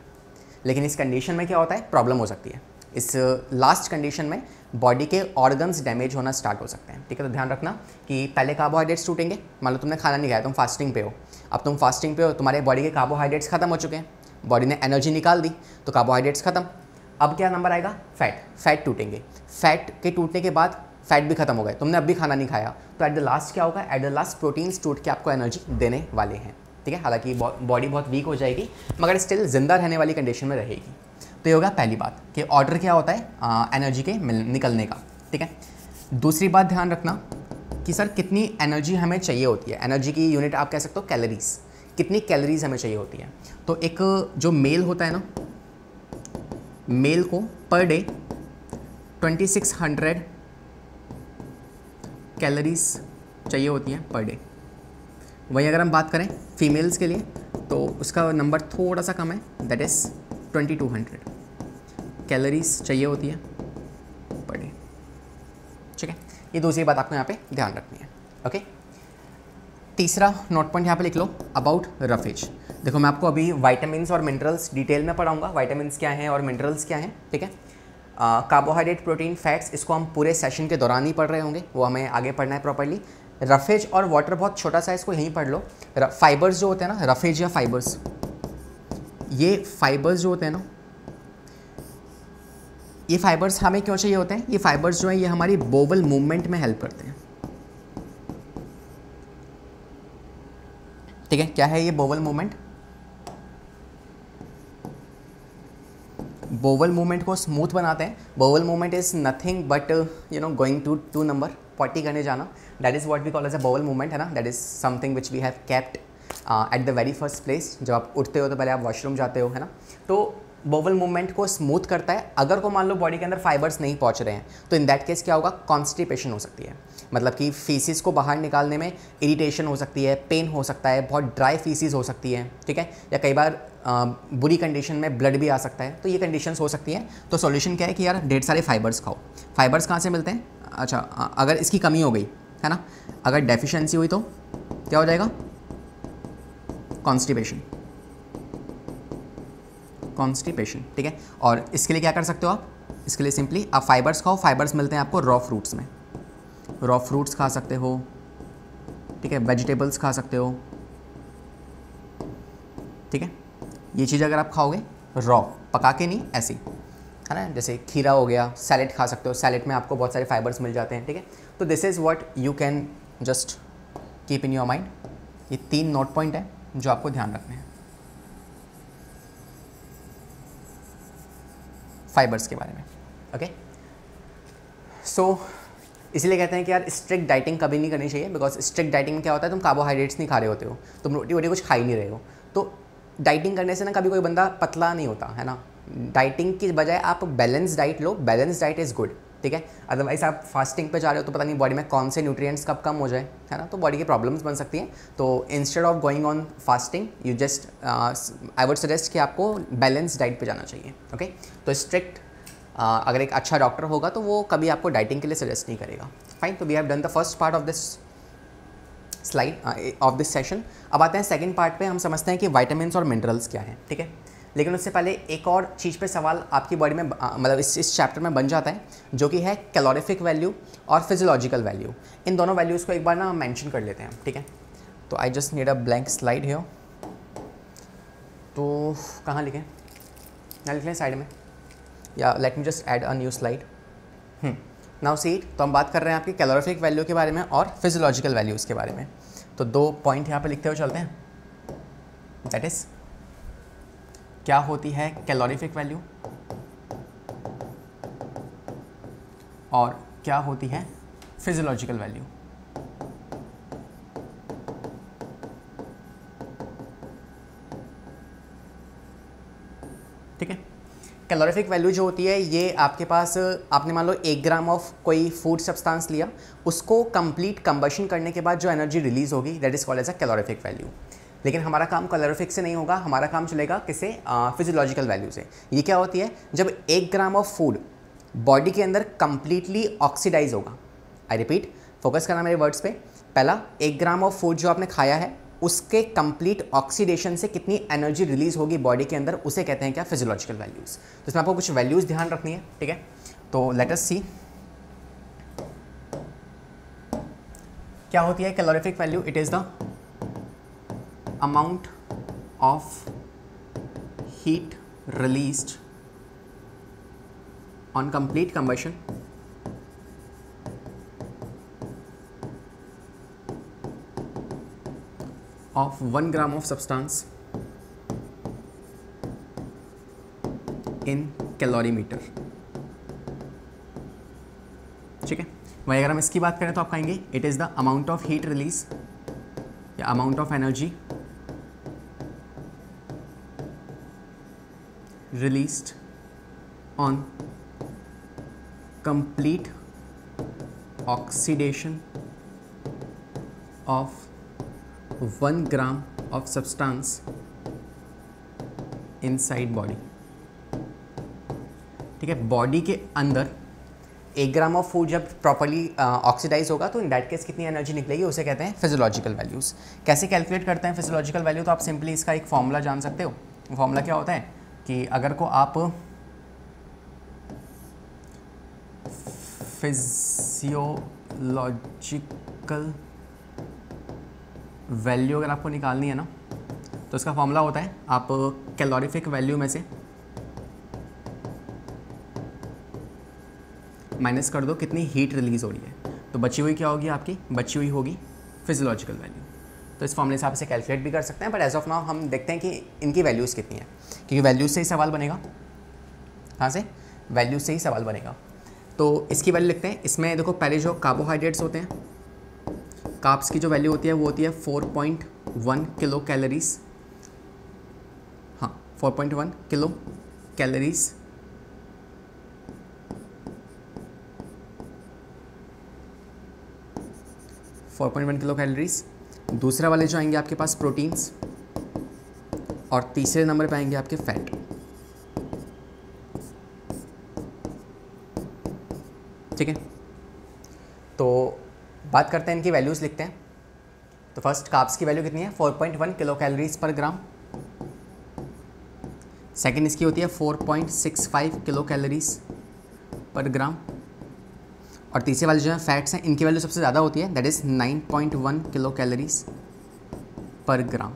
लेकिन इस कंडीशन में क्या होता है, प्रॉब्लम हो सकती है। इस लास्ट कंडीशन में बॉडी के ऑर्गन्स डैमेज होना स्टार्ट हो सकते हैं। ठीक है, तो ध्यान रखना कि पहले कार्बोहाइड्रेट्स टूटेंगे। मान लो तुमने खाना नहीं खाया, तुम फास्टिंग पे हो, अब तुम फास्टिंग पे हो, तुम्हारे बॉडी के कार्बोहाइड्रेट्स खत्म हो चुके हैं, बॉडी ने एनर्जी निकाल दी, तो कार्बोहाइड्रेट्स खत्म। अब क्या नंबर आएगा, फैट टूटेंगे। फैट के टूटने के बाद फैट भी खत्म हो गए, तुमने अब भी खाना नहीं खाया, तो एट द लास्ट क्या होगा, एट द लास्ट प्रोटीन्स टूट के आपको एनर्जी देने वाले हैं। ठीक है, हालांकि बॉडी बहुत वीक हो जाएगी, मगर स्टिल जिंदा रहने वाली कंडीशन में रहेगी। तो ये होगा पहली बात कि ऑर्डर क्या होता है एनर्जी के निकलने का। ठीक है, दूसरी बात ध्यान रखना कि सर कितनी एनर्जी हमें चाहिए होती है। एनर्जी की यूनिट आप कह सकते हो कैलोरीज, कितनी कैलोरीज हमें चाहिए होती है। तो एक जो मेल होता है ना, मेल को पर डे 2600 कैलोरीज चाहिए होती हैं पर डे। वहीं अगर हम बात करें फीमेल्स के लिए तो उसका नंबर थोड़ा सा कम है, दैट इज़ 2200 कैलोरीज चाहिए होती है पर डे। ठीक है, ये दूसरी बात आपको यहाँ पे ध्यान रखनी है। ओके, तीसरा नोट पॉइंट यहाँ पे लिख लो, अबाउट रफेज। देखो मैं आपको अभी विटामिन्स और मिनरल्स डिटेल में पढ़ाऊंगा, विटामिन्स क्या हैं और मिनरल्स क्या हैं। ठीक है, कार्बोहाइड्रेट, प्रोटीन, फैट्स, इसको हम पूरे सेशन के दौरान ही पढ़ रहे होंगे, वो हमें आगे पढ़ना है प्रॉपर्ली। रफेज और वाटर बहुत छोटा सा है, इसको यहीं पढ़ लो। फाइबर्स जो होते हैं ना, रफेज या फाइबर्स, ये फाइबर्स जो होते हैं ना, ये फाइबर्स हमें क्यों चाहिए होते हैं, ये फाइबर्स जो है ये हमारी बोवल मूवमेंट में हेल्प करते हैं। ठीक है, क्या है ये बोवल मूवमेंट, बोवल मूवमेंट को स्मूथ बनाते हैं। Bowel movement is nothing but going to number 40 करने जाना, that is what we call as a bowel movement, है ना। That is something which we have kept at the very first place. जब आप उठते हो तो पहले आप वॉशरूम जाते हो, है ना। तो बोवल मूवमेंट को स्मूथ करता है। अगर को मान लो बॉडी के अंदर फाइबर्स नहीं पहुंच रहे हैं तो इन दैट केस क्या होगा, कॉन्स्टिपेशन हो सकती है, मतलब कि फीसिस को बाहर निकालने में इरिटेशन हो सकती है, पेन हो सकता है, बहुत ड्राई फीसिस हो सकती है। ठीक है, या कई बार बुरी कंडीशन में ब्लड भी आ सकता है, तो ये कंडीशंस हो सकती हैं। तो सॉल्यूशन क्या है कि यार ढेर सारे फाइबर्स खाओ। फाइबर्स कहाँ से मिलते हैं, अच्छा अगर इसकी कमी हो गई, है ना, अगर डेफिशिएंसी हुई तो क्या हो जाएगा, कॉन्स्टिपेशन। ठीक है, और इसके लिए क्या कर सकते हो आप, इसके लिए सिंपली आप फाइबर्स खाओ। फाइबर्स मिलते हैं आपको रॉ फ्रूट्स में, रॉ फ्रूट्स खा सकते हो। ठीक है, वेजिटेबल्स खा सकते हो। ठीक है, ये चीज़ अगर आप खाओगे रॉ, पका के नहीं, ऐसी, है ना, जैसे खीरा हो गया, सैलेड खा सकते हो, सैलेड में आपको बहुत सारे फाइबर्स मिल जाते हैं। ठीक है, तो this is what you can just keep in your mind. ये 3 नोट पॉइंट है जो आपको ध्यान रखने हैं फाइबर्स के बारे में। ओके, सो इसलिए कहते हैं कि यार स्ट्रिक्ट डाइटिंग कभी नहीं करनी चाहिए, बिकॉज स्ट्रिक्ट डाइटिंग में क्या होता है, तुम कार्बोहाइड्रेट्स नहीं खा रहे होते हो, तुम रोटी वोटी कुछ खा ही नहीं रहे हो। तो डाइटिंग करने से ना कभी कोई बंदा पतला नहीं होता है ना। डाइटिंग की बजाय आप balance diet low, balance diet is good, ठीक है। अदरवाइज आप फास्टिंग पे जा रहे हो तो पता नहीं बॉडी में कौन से न्यूट्रिएंट्स कब कम हो जाए, है ना, तो बॉडी की प्रॉब्लम्स बन सकती हैं। तो instead of going on fasting you just I would suggest कि आपको बैलेंस डाइट पे जाना चाहिए। ओके, तो स्ट्रिक्ट अगर एक अच्छा डॉक्टर होगा तो वो कभी आपको डाइटिंग के लिए सजेस्ट नहीं करेगा। फाइन, तो we have done the first part of this slide of this session. अब आते हैं सेकंड पार्ट पे। हम समझते हैं कि विटामिन्स और मिनरल्स क्या हैं, ठीक है। लेकिन उससे पहले एक और चीज़ पे सवाल आपकी बॉडी में मतलब इस चैप्टर में बन जाता है, जो कि है कैलोरीफिक वैल्यू और फिजियोलॉजिकल वैल्यू। इन दोनों वैल्यूज़ को एक बार ना मेंशन कर लेते हैं, ठीक है। तो I just need a blank slide here. तो कहाँ लिखें, यहाँ लिख लें साइड में, या let me just add a new slide. Now see it. तो हम बात कर रहे हैं आपकी कैलोरीफिक वैल्यू के बारे में और फिजियोलॉजिकल वैल्यूज़ के बारे में। तो 2 पॉइंट यहाँ पे लिखते हुए चलते हैं। दैट इज़, क्या होती है कैलोरीफिक वैल्यू और क्या होती है फिजियोलॉजिकल वैल्यू। ठीक है, कैलोरीफिक वैल्यू जो होती है ये आपके पास, आपने मान लो 1 ग्राम ऑफ कोई फूड सब्सटेंस लिया, उसको कंप्लीट कंबशन करने के बाद जो एनर्जी रिलीज होगी that is called as a calorific value. लेकिन हमारा काम कैलोरीफिक से नहीं होगा, हमारा काम चलेगा किससे, फिजियोलॉजिकल वैल्यू से। ये क्या होती है, जब 1 ग्राम ऑफ फूड बॉडी के अंदर कंप्लीटली ऑक्सीडाइज होगा। आई रिपीट, फोकस करना मेरे वर्ड्स पे। पहला, 1 ग्राम ऑफ फूड जो आपने खाया है उसके कंप्लीट ऑक्सीडेशन से कितनी एनर्जी रिलीज होगी बॉडी के अंदर, उसे कहते हैं क्या, फिजियोलॉजिकल वैल्यूज़। तो इसमें आपको कुछ वैल्यूज़ ध्यान रखनी है, ठीक है। तो लेट अस सी क्या होती है calorific value. It is the amount of heat released on complete combustion of 1 gram of substance in calorimeter। ठीक है, वही अगर हम इसकी बात करें तो आप कहेंगे it is the amount of heat release या amount of energy released on complete oxidation of 1 gram of substance inside body। ठीक है, बॉडी के अंदर 1 ग्राम ऑफ फूड जब प्रॉपरली ऑक्सीडाइज होगा तो इन दैट केस कितनी एनर्जी निकलेगी, उसे कहते हैं फिजियोलॉजिकल वैल्यूज़। कैसे कैलकुलेट करते हैं फिजियोलॉजिकल वैल्यू, तो आप सिंपली इसका एक फॉर्मूला जान सकते हो। फॉर्मूला क्या होता है कि अगर को आप फिजियोलॉजिकल वैल्यू अगर आपको निकालनी है ना, तो इसका फॉर्मूला होता है, आप कैलोरीफिक वैल्यू में से माइनस कर दो कितनी हीट रिलीज हो रही है, तो बची हुई क्या होगी आपकी, बची हुई होगी फिजियोलॉजिकल वैल्यू। तो इस फॉर्मूले से आप इसे कैलकुलेट भी कर सकते हैं, बट एज ऑफ नाउ हम देखते हैं कि इनकी वैल्यूज़ कितनी है, क्योंकि वैल्यूज़ से ही सवाल बनेगा। कहाँ से, वैल्यूज़ से ही सवाल बनेगा। तो इसकी वैल्यू लिखते हैं। इसमें देखो पहले जो कार्बोहाइड्रेट्स होते हैं, कार्ब्स की जो वैल्यू होती है वो होती है 4.1 किलो कैलोरीज। हाँ, 4.1 किलो कैलोरीज। Kilo calories. दूसरा वाले जो आएंगे आपके पास प्रोटीन्स, और तीसरे नंबर पे आएंगे आपके फैट। ठीक है, तो बात करते हैं इनकी वैल्यूज़ लिखते हैं। तो फर्स्ट कार्ब्स की वैल्यू कितनी है, 4.1 किलो कैलोरीज पर ग्राम। सेकंड इसकी होती है 4.65 किलो कैलोरीज पर ग्राम। और तीसरे वाले जो है फैट्स हैं, इनकी वैल्यू सबसे ज़्यादा होती है, that is 9.1 kilo calories per ग्राम।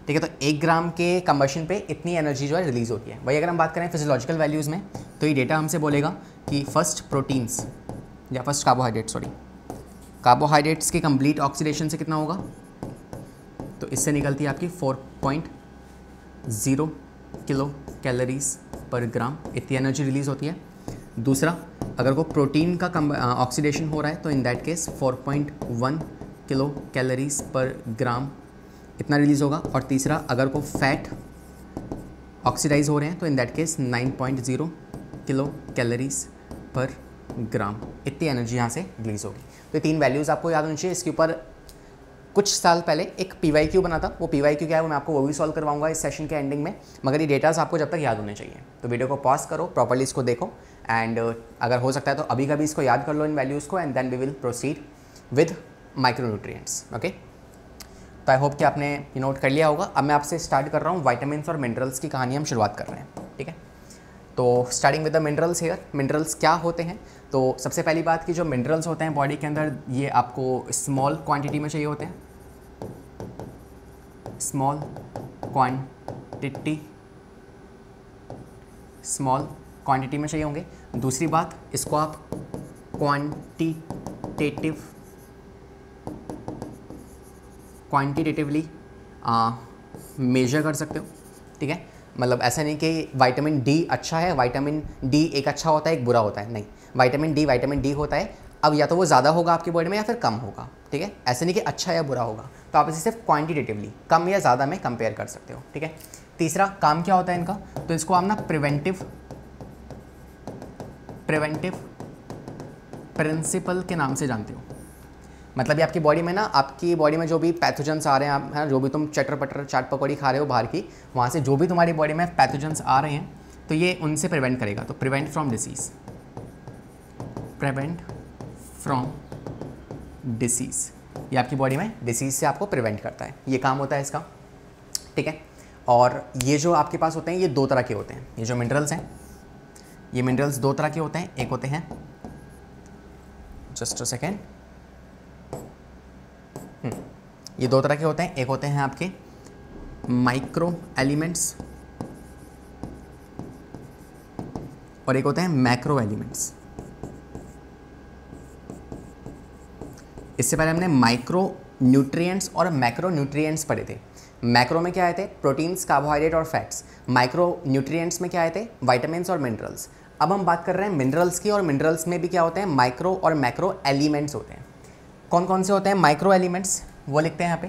ठीक है, तो 1 ग्राम के कंबशन पे इतनी एनर्जी जो है रिलीज़ होती है। वही अगर हम बात करें फिजियोलॉजिकल वैल्यूज़ में, तो ये डेटा हमसे बोलेगा कि फर्स्ट प्रोटीन्स या फर्स्ट कार्बोहाइड्रेट, सॉरी, कार्बोहाइड्रेट्स के कंप्लीट ऑक्सीडेशन से कितना होगा, तो इससे निकलती है आपकी 4.0 किलो कैलोरीज पर ग्राम, इतनी एनर्जी रिलीज़ होती है। दूसरा, अगर को प्रोटीन का ऑक्सीडेशन हो रहा है तो in that case 4.1 kilo calories per gram इतना रिलीज़ होगा। और तीसरा, अगर को फैट ऑक्सीडाइज हो रहे हैं तो in that case 9.0 kilo calories per gram, इतनी एनर्जी यहाँ से रिलीज़ होगी। तो ये 3 वैल्यूज़ आपको याद होनी चाहिए। इसके ऊपर कुछ साल पहले एक PYQ बना था, वो PYQ क्या है वो मैं आपको वो भी सॉल्व करवाऊंगा इस सेशन के एंडिंग में, मगर ये डेटास आपको जब तक याद होने चाहिए। तो वीडियो को पॉज करो, प्रॉपर्ली इसको देखो, एंड अगर हो सकता है तो अभी कभी इसको याद कर लो इन वैल्यूज़ को, and then we will proceed with micronutrients. Okay, तो आई होप कि आपने ये नोट कर लिया होगा। अब मैं आपसे स्टार्ट कर रहा हूँ वाइटामिन्स और मिनरल्स की कहानी हम शुरुआत कर रहे हैं, ठीक है। तो starting with the minerals here. Minerals क्या होते हैं, तो सबसे पहली बात कि जो मिनरल्स होते हैं बॉडी के अंदर, ये आपको स्मॉल क्वांटिटी में चाहिए होते हैं, स्मॉल क्वांटिटी में चाहिए होंगे। दूसरी बात, इसको आप क्वांटिटेटिवली मेजर कर सकते हो, ठीक है। मतलब ऐसा नहीं कि विटामिन डी अच्छा है, विटामिन डी एक अच्छा होता है एक बुरा होता है, नहीं। विटामिन डी होता है, अब या तो वो ज़्यादा होगा आपकी बॉडी में या फिर कम होगा, ठीक है। ऐसे नहीं कि अच्छा या बुरा होगा, तो आप इसे सिर्फ क्वांटिटेटिवली कम या ज़्यादा में कंपेयर कर सकते हो, ठीक है। तीसरा काम क्या होता है इनका, तो इसको आप ना प्रिवेंटिव प्रिंसिपल के नाम से जानते हो। मतलब ये आपकी बॉडी में जो भी पैथोजेंस आ रहे हैं, आप है जो भी तुम चटर पटर चाट पकौड़ी खा रहे हो बाहर की, वहाँ से जो भी तुम्हारी बॉडी में पैथोजेंस आ रहे हैं, तो ये उनसे प्रिवेंट करेगा। तो प्रिवेंट फ्रॉम डिसीज़, ये आपकी बॉडी में डिसीज़ से आपको प्रिवेंट करता है, ये काम होता है इसका, ठीक है। और ये जो आपके पास होते हैं ये 2 तरह के होते हैं, ये जो मिनरल्स हैं, ये मिनरल्स 2 तरह के होते हैं। एक होते हैं, जस्ट अ सेकेंड, ये 2 तरह के होते हैं। एक होते हैं आपके माइक्रो एलिमेंट्स और एक होते हैं मैक्रो एलिमेंट्स। इससे पहले हमने माइक्रो न्यूट्रिएंट्स और मैक्रो न्यूट्रिएंट्स पढ़े थे। मैक्रो में क्या आए थे, प्रोटीन्स, कार्बोहाइड्रेट और फैट्स। माइक्रो न्यूट्रिएंट्स में क्या आए थे, विटामिन्स और मिनरल्स। अब हम बात कर रहे हैं मिनरल्स की, और मिनरल्स में भी क्या होते हैं, माइक्रो और मैक्रो एलिमेंट्स होते हैं। कौन कौन से होते हैं माइक्रो एलिमेंट्स, वो लिखते हैं यहाँ पे।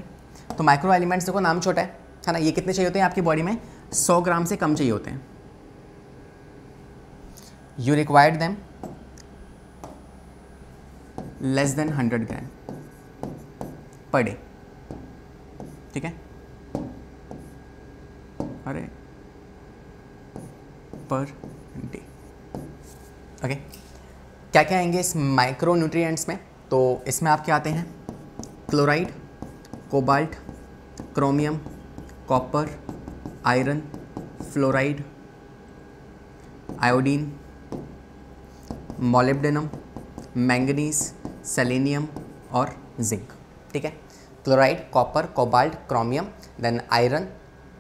तो माइक्रो एलिमेंट्स देखो नाम छोटा है ना, ये कितने चाहिए होते हैं आपकी बॉडी में, 100 ग्राम से कम चाहिए होते हैं। You required them less than 100 gram per day, ठीक है। अरे पर डे, ओके। क्या क्या आएंगे इस माइक्रो न्यूट्रिएंट्स में, तो इसमें आपके आते हैं chloride, cobalt, chromium, copper, iron, fluoride, iodine, molybdenum, manganese, selenium और जिंक, ठीक है। Chloride, copper, cobalt, chromium, then iron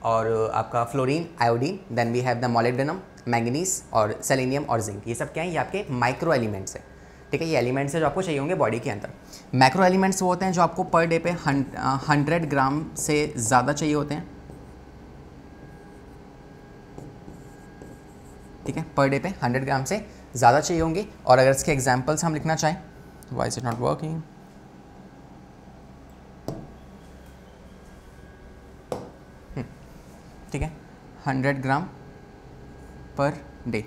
और आपका fluorine, iodine, then we have the molybdenum, manganese और सेलेनियम और जिंक। ये सब क्या है, ये आपके माइक्रो एलिमेंट्स है, ठीक है। ये एलिमेंट्स है जो आपको चाहिए होंगे बॉडी के अंदर। मैक्रो एलिमेंट्स वो होते हैं जो आपको पर डे पे 100 ग्राम से ज़्यादा चाहिए होते हैं, ठीक है। पर डे पे 100 ग्राम से ज़्यादा चाहिए होंगे। और अगर इसके एग्जांपल्स हम लिखना चाहें, why is it not working, ठीक है, 100 ग्राम पर डे,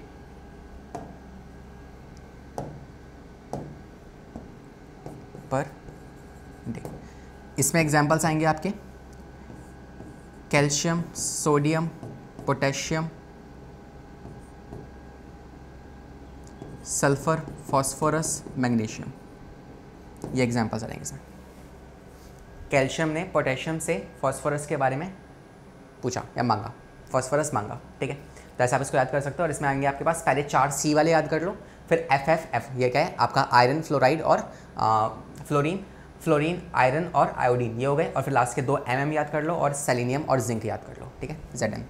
इसमें एग्जांपल्स आएंगे आपके calcium, sodium, potassium, sulphur, phosphorus, magnesium, ये एग्जांपल्स आ जाएंगे इसमें। कैल्शियम ने पोटेशियम से फास्फोरस के बारे में पूछा या मांगा, फास्फोरस मांगा, ठीक है। तो ऐसे आप इसको याद कर सकते हो। और इसमें आएंगे आपके पास पहले 4 C वाले याद कर लो, फिर FF, ये क्या है आपका आयरन, फ्लोराइड और फ्लोरीन, आयरन और आयोडीन, ये हो गए। और फिर लास्ट के 2 MM याद कर लो और सेलेनियम और जिंक याद कर लो, ठीक है, ZN।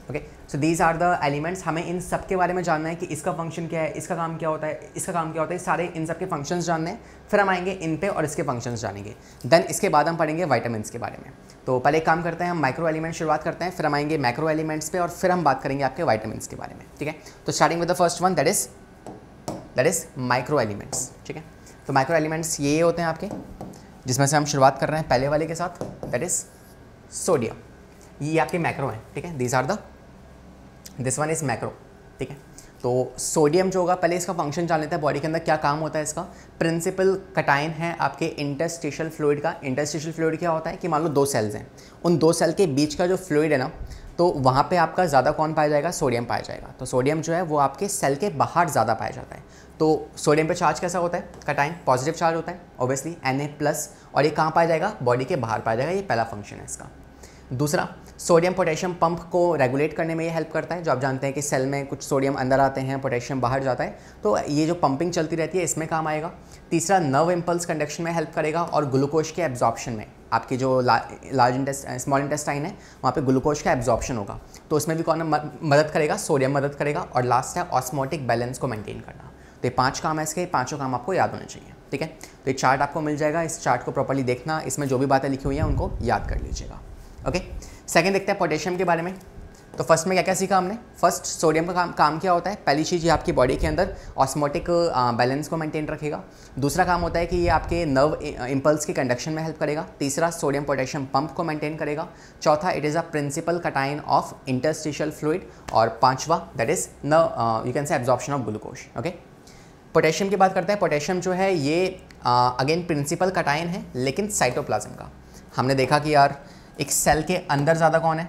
Okay, so these are the elements. हमें इन सब के बारे में जानना है कि इसका फंक्शन क्या है, इसका काम क्या होता है, इसका काम क्या होता है, सारे इन सब के फंक्शंस जानने हैं। फिर हम आएंगे इन पे और इसके फंक्शंस जानेंगे। देन इसके बाद हम पढ़ेंगे विटामिन्स के बारे में। तो पहले एक काम करते हैं, हम माइक्रो एलिमेंट शुरुआत करते हैं, फिर हम आएंगे मैक्रो एलिमेंट्स पे और फिर हम बात करेंगे आपके विटामिन्स के बारे में। ठीक है, तो starting with the first one, that is micro elements. ठीक है, तो माइक्रो एलिमेंट्स ये होते हैं आपके, जिसमें से हम शुरुआत कर रहे हैं पहले वाले के साथ, दैट इज सोडियम। ये आपके मैक्रो हैं। ठीक है, दिस वन इज मैक्रो। ठीक है, तो सोडियम जो होगा, पहले इसका फंक्शन जान लेते हैं, बॉडी के अंदर क्या काम होता है इसका। प्रिंसिपल कटाइन है आपके इंटरस्टिशियल फ्लूइड का। इंटरस्टिशियल फ्लूइड क्या होता है कि मान लो दो सेल्स हैं, उन दो सेल के बीच का जो फ्लूइड है ना, तो वहाँ पे आपका ज़्यादा कौन पाया जाएगा, सोडियम पाया जाएगा। तो सोडियम जो है वो आपके सेल के बाहर ज़्यादा पाया जाता है। तो सोडियम पे चार्ज कैसा होता है, कटाइन पॉजिटिव चार्ज होता है ऑब्वियसली, Na+, और ये कहाँ पाया जाएगा, बॉडी के बाहर पाया जाएगा। ये पहला फंक्शन है इसका। दूसरा, सोडियम पोटेशियम पंप को रेगुलेट करने में ये हेल्प करता है। जो आप जानते हैं कि सेल में कुछ सोडियम अंदर आते हैं, पोटेशियम बाहर जाता है, तो ये जो पंपिंग चलती रहती है इसमें काम आएगा। तीसरा, नर्व इम्पल्स कंडक्शन में हेल्प करेगा और ग्लूकोज के एब्जॉर्प्शन में। आपकी जो स्मॉल इंटेस्टाइन है वहाँ पे ग्लूकोज का एब्जॉर्प्शन होगा, तो उसमें भी कौन मदद करेगा, सोडियम मदद करेगा। और लास्ट है ऑस्मोटिक बैलेंस को मेंटेन करना। तो ये 5 काम है इसके, पाँचों काम आपको याद होने चाहिए। ठीक है, तो ये चार्ट आपको मिल जाएगा, इस चार्ट को प्रॉपर्ली देखना, इसमें जो भी बातें लिखी हुई हैं उनको याद कर लीजिएगा। ओके, सेकंड देखते हैं पोटेशियम के बारे में। तो फर्स्ट में क्या क्या सीखा हमने। फर्स्ट, सोडियम का काम क्या होता है। पहली चीज़, ये आपकी बॉडी के अंदर ऑस्मोटिक बैलेंस को मेंटेन रखेगा। दूसरा काम होता है कि ये आपके नर्व इम्पल्स की कंडक्शन में हेल्प करेगा। तीसरा, सोडियम पोटेशियम पंप को मेंटेन करेगा। चौथा, it is a principal cation of interstitial fluid. और पांचवा, that is you can say absorption of glucose. Okay, potassium की बात करते हैं। पोटेशियम जो है ये अगेन प्रिंसिपल कटाइन है, लेकिन साइटोप्लाज्म का। हमने देखा कि यार एक सेल के अंदर ज़्यादा कौन है,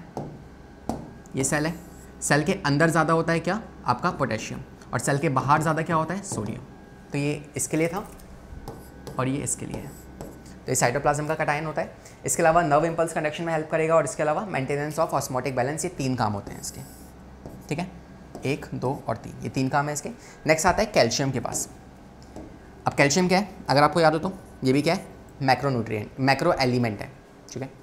ये सेल है, सेल के अंदर ज़्यादा होता है क्या, आपका पोटेशियम, और सेल के बाहर ज़्यादा क्या होता है, सोडियम। तो ये इसके लिए था और ये इसके लिए है। तो ये साइटोप्लाज्म का कटाइन होता है। इसके अलावा नर्व इम्पल्स कंडक्शन में हेल्प करेगा, और इसके अलावा मेंटेनेंस ऑफ ऑस्मोटिक बैलेंस। ये 3 काम होते हैं इसके। ठीक है, 1, 2 और 3, ये 3 काम है इसके। नेक्स्ट आता है कैल्शियम के पास। अब कैल्शियम क्या है, अगर आपको याद हो तो ये भी क्या है, मैक्रोन्यूट्रिएंट, मैक्रो एलिमेंट है। ठीक है,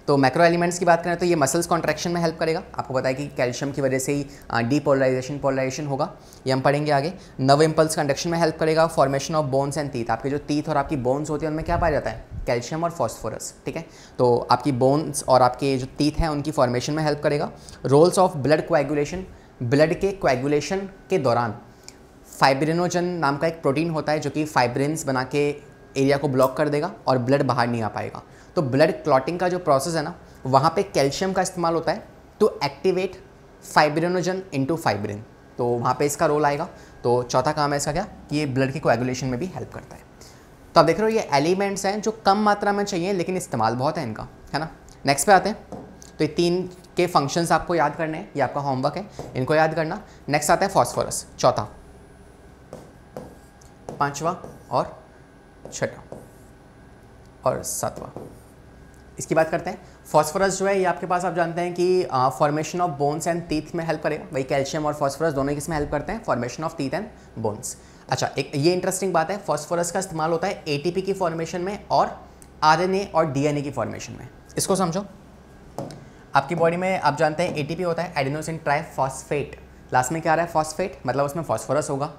तो मैक्रो एलिमेंट्स की बात करें तो ये मसल्स कॉन्ट्रैक्शन में हेल्प करेगा। आपको पता है कि कैल्शियम की वजह से ही पोलराइजेशन होगा, ये हम पढ़ेंगे आगे। नर्व इम्पल्स कंडक्शन में हेल्प करेगा। Formation of bones and teeth, आपके जो टीथ और आपकी बोन्स होती है उनमें क्या पाया जाता है, कैल्शियम और फॉस्फोरस। ठीक है, तो आपकी बोन्स और आपके जो टीथ हैं उनकी फॉर्मेशन में हेल्प करेगा। Roles of blood coagulation, blood के कोएगुलेशन के दौरान फाइब्रिनोजन नाम का एक प्रोटीन होता है जो कि फाइब्रिन्स बना के एरिया को ब्लॉक कर देगा और ब्लड बाहर नहीं आ पाएगा। तो ब्लड क्लॉटिंग का जो प्रोसेस है ना, वहाँ पे कैल्शियम का इस्तेमाल होता है to activate fibrinogen into fibrin, तो वहाँ पे इसका रोल आएगा। तो चौथा काम है इसका क्या, ये ब्लड की कोएगुलेशन में भी हेल्प करता है। तो आप देख रहे हो ये एलिमेंट्स हैं जो कम मात्रा में चाहिए लेकिन इस्तेमाल बहुत है इनका, है ना। नेक्स्ट पे आते हैं, तो ये 3 के फंक्शंस आपको याद करने हैं, ये आपका होमवर्क है, इनको याद करना। नेक्स्ट आता है फॉस्फोरस, चौथा, 5वां और 6वां और 7वां। इसकी बात करते हैं। फॉस्फोरस जो है ये आपके पास, आप जानते हैं कि formation of bones and teeth में हेल्प करेगा। वही कैल्शियम और फॉस्फोरस दोनों किस में हेल्प करते हैं, formation of teeth and bones. अच्छा, एक ये इंटरेस्टिंग बात है, फॉस्फोरस का इस्तेमाल होता है एटीपी की फॉर्मेशन में और आरएनए और डीएनए की फॉर्मेशन में। इसको समझो, आपकी बॉडी में आप जानते हैं एटीपी होता है एडेनोसिन ट्राइफॉस्फेट, लास्ट में क्या आ रहा है, फॉस्फेट, मतलब उसमें फॉस्फोरस होगा।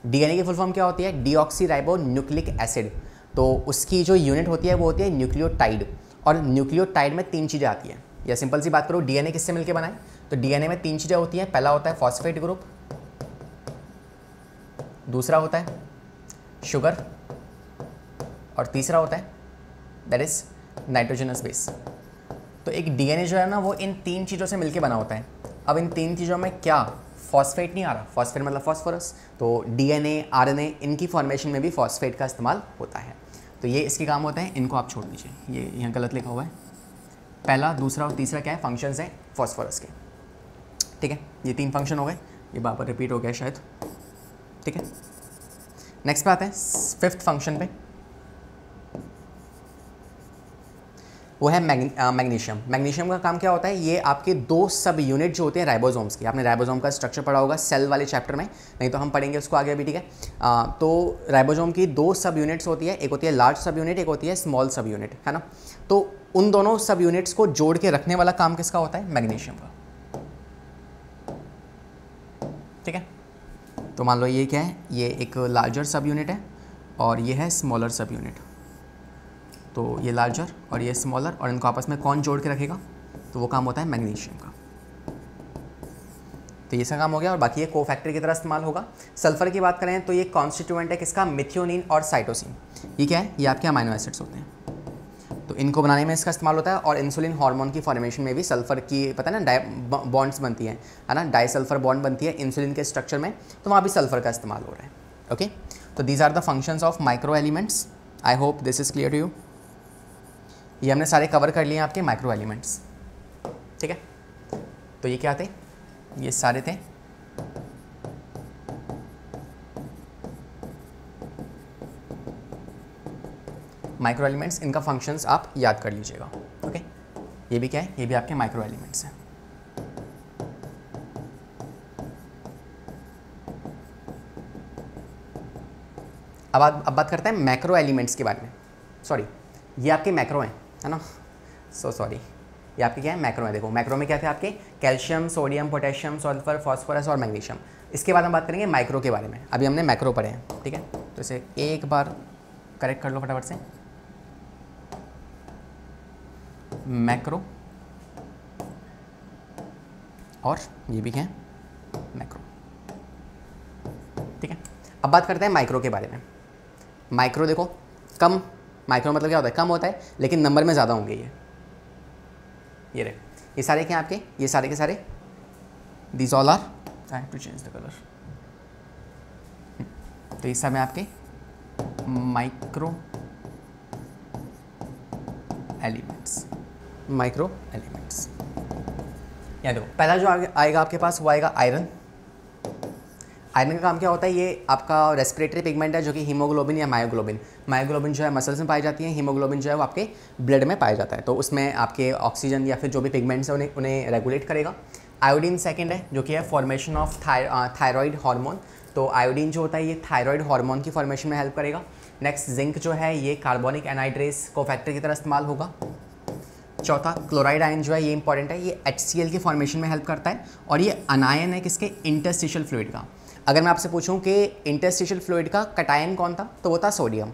डीएनए की फुल फॉर्म क्या होती है, डीऑक्सीराइबो न्यूक्लिक एसिड, तो उसकी जो यूनिट होती है वो होती है न्यूक्लियोटाइड। और न्यूक्लियोटाइड में 3 चीज़ें आती हैं, या सिंपल सी बात करो, डीएनए किससे मिलकर बना है, तो डीएनए में 3 चीज़ें होती हैं। पहला होता है फॉस्फेट ग्रुप, दूसरा होता है शुगर, और तीसरा होता है दैट इज नाइट्रोजनस बेस। तो एक डीएनए जो है ना वो इन 3 चीज़ों से मिलकर बना होता है। अब इन 3 चीज़ों में क्या, फॉस्फेट नहीं आ रहा, फॉस्फेट मतलब फॉस्फोरस, तो डीएनए आरएनए इनकी फॉर्मेशन में भी फॉस्फेट का इस्तेमाल होता है। तो ये इसके काम होते हैं, इनको आप छोड़ दीजिए, ये यहाँ गलत लिखा हुआ है। पहला, दूसरा और तीसरा क्या है, फंक्शंस हैं फॉस्फोरस के। ठीक है, ये 3 फंक्शन हो गए, ये बार बार रिपीट हो गया शायद। ठीक है, नेक्स्ट पे आते हैं 5th फंक्शन पे, वो है मैग्नीशियम। मैग्नीशियम का काम क्या होता है, ये आपके 2 सब यूनिट जो होते हैं राइबोसोम्स की, आपने राइबोसोम का स्ट्रक्चर पढ़ा होगा सेल वाले चैप्टर में, नहीं तो हम पढ़ेंगे उसको आगे अभी। ठीक है, तो राइबोसोम की 2 सब यूनिट्स होती है, एक होती है लार्ज सब यूनिट, एक होती है स्मॉल सब यूनिट, है ना। तो उन दोनों सब यूनिट्स को जोड़ के रखने वाला काम किसका होता है, मैग्नीशियम का। ठीक है। तो मान लो ये क्या है, ये एक लार्जर सब यूनिट है और ये है स्मॉलर सब यूनिट। तो ये लार्जर और ये स्मॉलर, और इनको आपस में कौन जोड़ के रखेगा, तो वो काम होता है मैग्नीशियम का। तो ये इसका काम हो गया, और बाकी ये कोफैक्टर की तरह इस्तेमाल होगा। सल्फर की बात करें तो ये कॉन्स्टिट्यूएंट है किसका, मिथियोनिन और साइटोसिन। ये क्या है, ये आपके अमाइनो एसिड्स होते हैं, तो इनको बनाने में इसका इस्तेमाल होता है। और इंसुलिन हार्मोन की फॉर्मेशन में भी सल्फर की, पता है ना, बॉन्ड्स बनती हैं, है ना, डाइसल्फर बॉन्ड बनती है इंसुलिन के स्ट्रक्चर में, तो वहाँ भी सल्फर का इस्तेमाल हो रहा है। ओके, तो these are the functions of micro elements. I hope this is clear to you. ये हमने सारे कवर कर लिए आपके माइक्रो एलिमेंट्स, ठीक है। तो ये क्या थे, ये सारे थे माइक्रो एलिमेंट्स। इनका फंक्शंस आप याद कर लीजिएगा। ओके, ये भी क्या है, ये भी आपके माइक्रो एलिमेंट्स हैं। अब बात करते हैं मैक्रो एलिमेंट्स के बारे में। सॉरी, ये आपके मैक्रो हैं, है ना, सो सॉरी, ये आपके क्या है, मैक्रो है। देखो मैक्रो में क्या थे आपके, calcium, sodium, potassium, sulphur, phosphorus और मैग्नीशियम। इसके बाद हम बात करेंगे माइक्रो के बारे में। अभी हमने मैक्रो पढ़े हैं, ठीक है, तो इसे एक बार करेक्ट कर लो फटाफट से। मैक्रो और ये भी क्या है, मैक्रो, ठीक है। अब बात करते हैं माइक्रो के बारे में। माइक्रो देखो, कम, माइक्रो मतलब क्या होता है, कम होता है, लेकिन नंबर में ज़्यादा होंगे। ये रहे, ये सारे क्या आपके, ये सारे के सारे, these all are, I have to change the colour. तो इस समय आपके माइक्रो एलिमेंट्स, माइक्रो एलिमेंट्स। यहाँ देखो, पहला जो आएगा आपके पास वो आएगा आयरन। आयरन का काम क्या होता है, ये आपका रेस्पिरेटरी पिगमेंट है, जो कि हीमोग्लोबिन या मायोग्लोबिन। मायोग्लोबिन जो है मसल्स में पाई जाती है, हीमोग्लोबिन जो है वो आपके ब्लड में पाया जाता है। तो उसमें आपके ऑक्सीजन या फिर जो भी पिगमेंट्स हैं उन्हें रेगुलेट करेगा। आयोडीन सेकंड है, जो कि है फॉर्मेशन ऑफ थायराइड हार्मोन। तो आयोडीन जो होता है ये थायराइड हार्मोन की फॉर्मेशन में हेल्प करेगा। नेक्स्ट जिंक जो है ये कार्बोनिक एनहाइड्रेस कोफैक्टर की तरह इस्तेमाल होगा। चौथा क्लोराइड आयन जो है ये इंपॉर्टेंट है, ये HCl की फॉर्मेशन में हेल्प करता है, और ये अनायन है किसके, इंटरस्टिशियल फ्लूइड का। अगर मैं आपसे पूछूं कि इंटरस्टिशियल फ्लूइड का कटायन कौन था, तो वो था सोडियम।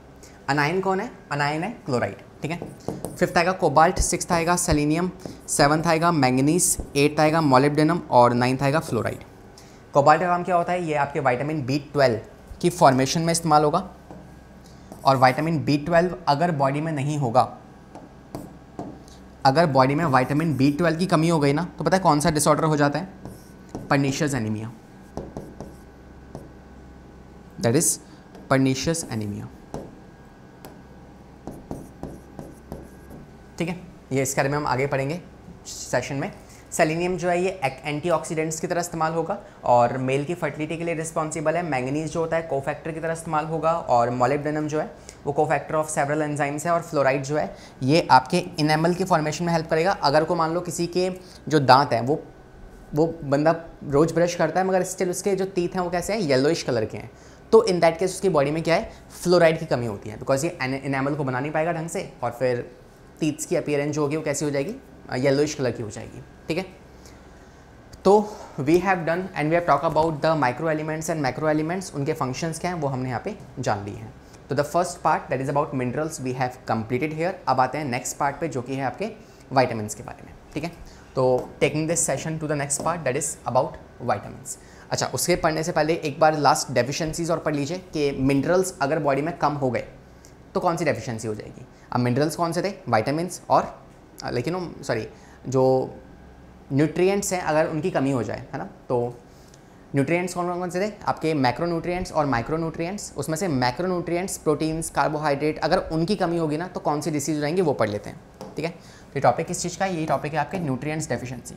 अनायन कौन है, अनायन है क्लोराइड, ठीक है। फिफ्थ आएगा कोबाल्ट, सिक्स्थ आएगा सेलेनियम, सेवन्थ आएगा मैंगनीज, एट्थ आएगा मोलिब्डेनम और नाइन्थ आएगा फ्लोराइड। कोबाल्ट का काम क्या होता है, ये आपके विटामिन B12 की फॉर्मेशन में इस्तेमाल होगा। और विटामिन B12 अगर बॉडी में नहीं होगा, अगर बॉडी में विटामिन B12 की कमी हो गई ना, तो पता है कौन सा डिसऑर्डर हो जाता है, pernicious anaemia. That is pernicious anaemia, ठीक है। ये इसके बारे में हम आगे पढ़ेंगे सेशन में। सेलेनियम जो है ये एंटीऑक्सीडेंट्स की तरह इस्तेमाल होगा और मेल की फर्टिलिटी के लिए रिस्पॉन्सिबल है। मैंगनीज जो होता है कोफैक्टर की तरह इस्तेमाल होगा, और मोलिब्डेनम जो है वो कोफैक्टर ऑफ सेवरल एंजाइम्स है। और फ्लोराइड जो है ये आपके इनेमल की फॉर्मेशन में हेल्प करेगा। अगर को मान लो किसी के जो दांत हैं वो बंदा रोज ब्रश करता है, मगर स्टिल उसके जो टीथ हैं वो कैसे हैं, येलोइश कलर के हैं, तो इन दैट केस उसकी बॉडी में क्या है, फ्लोराइड की कमी होती है, बिकॉज ये इनेमल को बना नहीं पाएगा ढंग से, और फिर टीथ्स की अपीयरेंस जो होगी वो कैसी हो जाएगी, येलोइश कलर की हो जाएगी, ठीक है। तो we have done and we have talk about the micro elements and macro elements. उनके फंक्शंस क्या हैं वो हमने यहाँ पे जान लिए हैं। तो the first part that is about minerals we have completed here. अब आते हैं नेक्स्ट पार्ट पे, जो कि है आपके वाइटामिन्स के बारे में, ठीक है। तो taking this session to the next part that is about vitamins. अच्छा, उसके पढ़ने से पहले एक बार लास्ट डेफिशिएंसीज और पढ़ लीजिए कि मिनरल्स अगर बॉडी में कम हो गए तो कौन सी डेफिशिएंसी हो जाएगी। अब मिनरल्स कौन से थे, वाइटामिन्स और लेकिन सॉरी जो न्यूट्रिएंट्स हैं अगर उनकी कमी हो जाए, है ना। तो न्यूट्रिएंट्स कौन कौन से थे आपके, मैक्रो न्यूट्रिएंट्स और माइक्रो न्यूट्रिएंट्स। उसमें से मैक्रो न्यूट्रिएंट्स प्रोटीन्स, कार्बोहाइड्रेट, अगर उनकी कमी होगी ना तो कौन सी डिसीज हो जाएंगी वो पढ़ लेते हैं, ठीक है। तो ये टॉपिक किस चीज़ का है, ये टॉपिक है आपके न्यूट्रिएंट्स डेफिशिएंसी।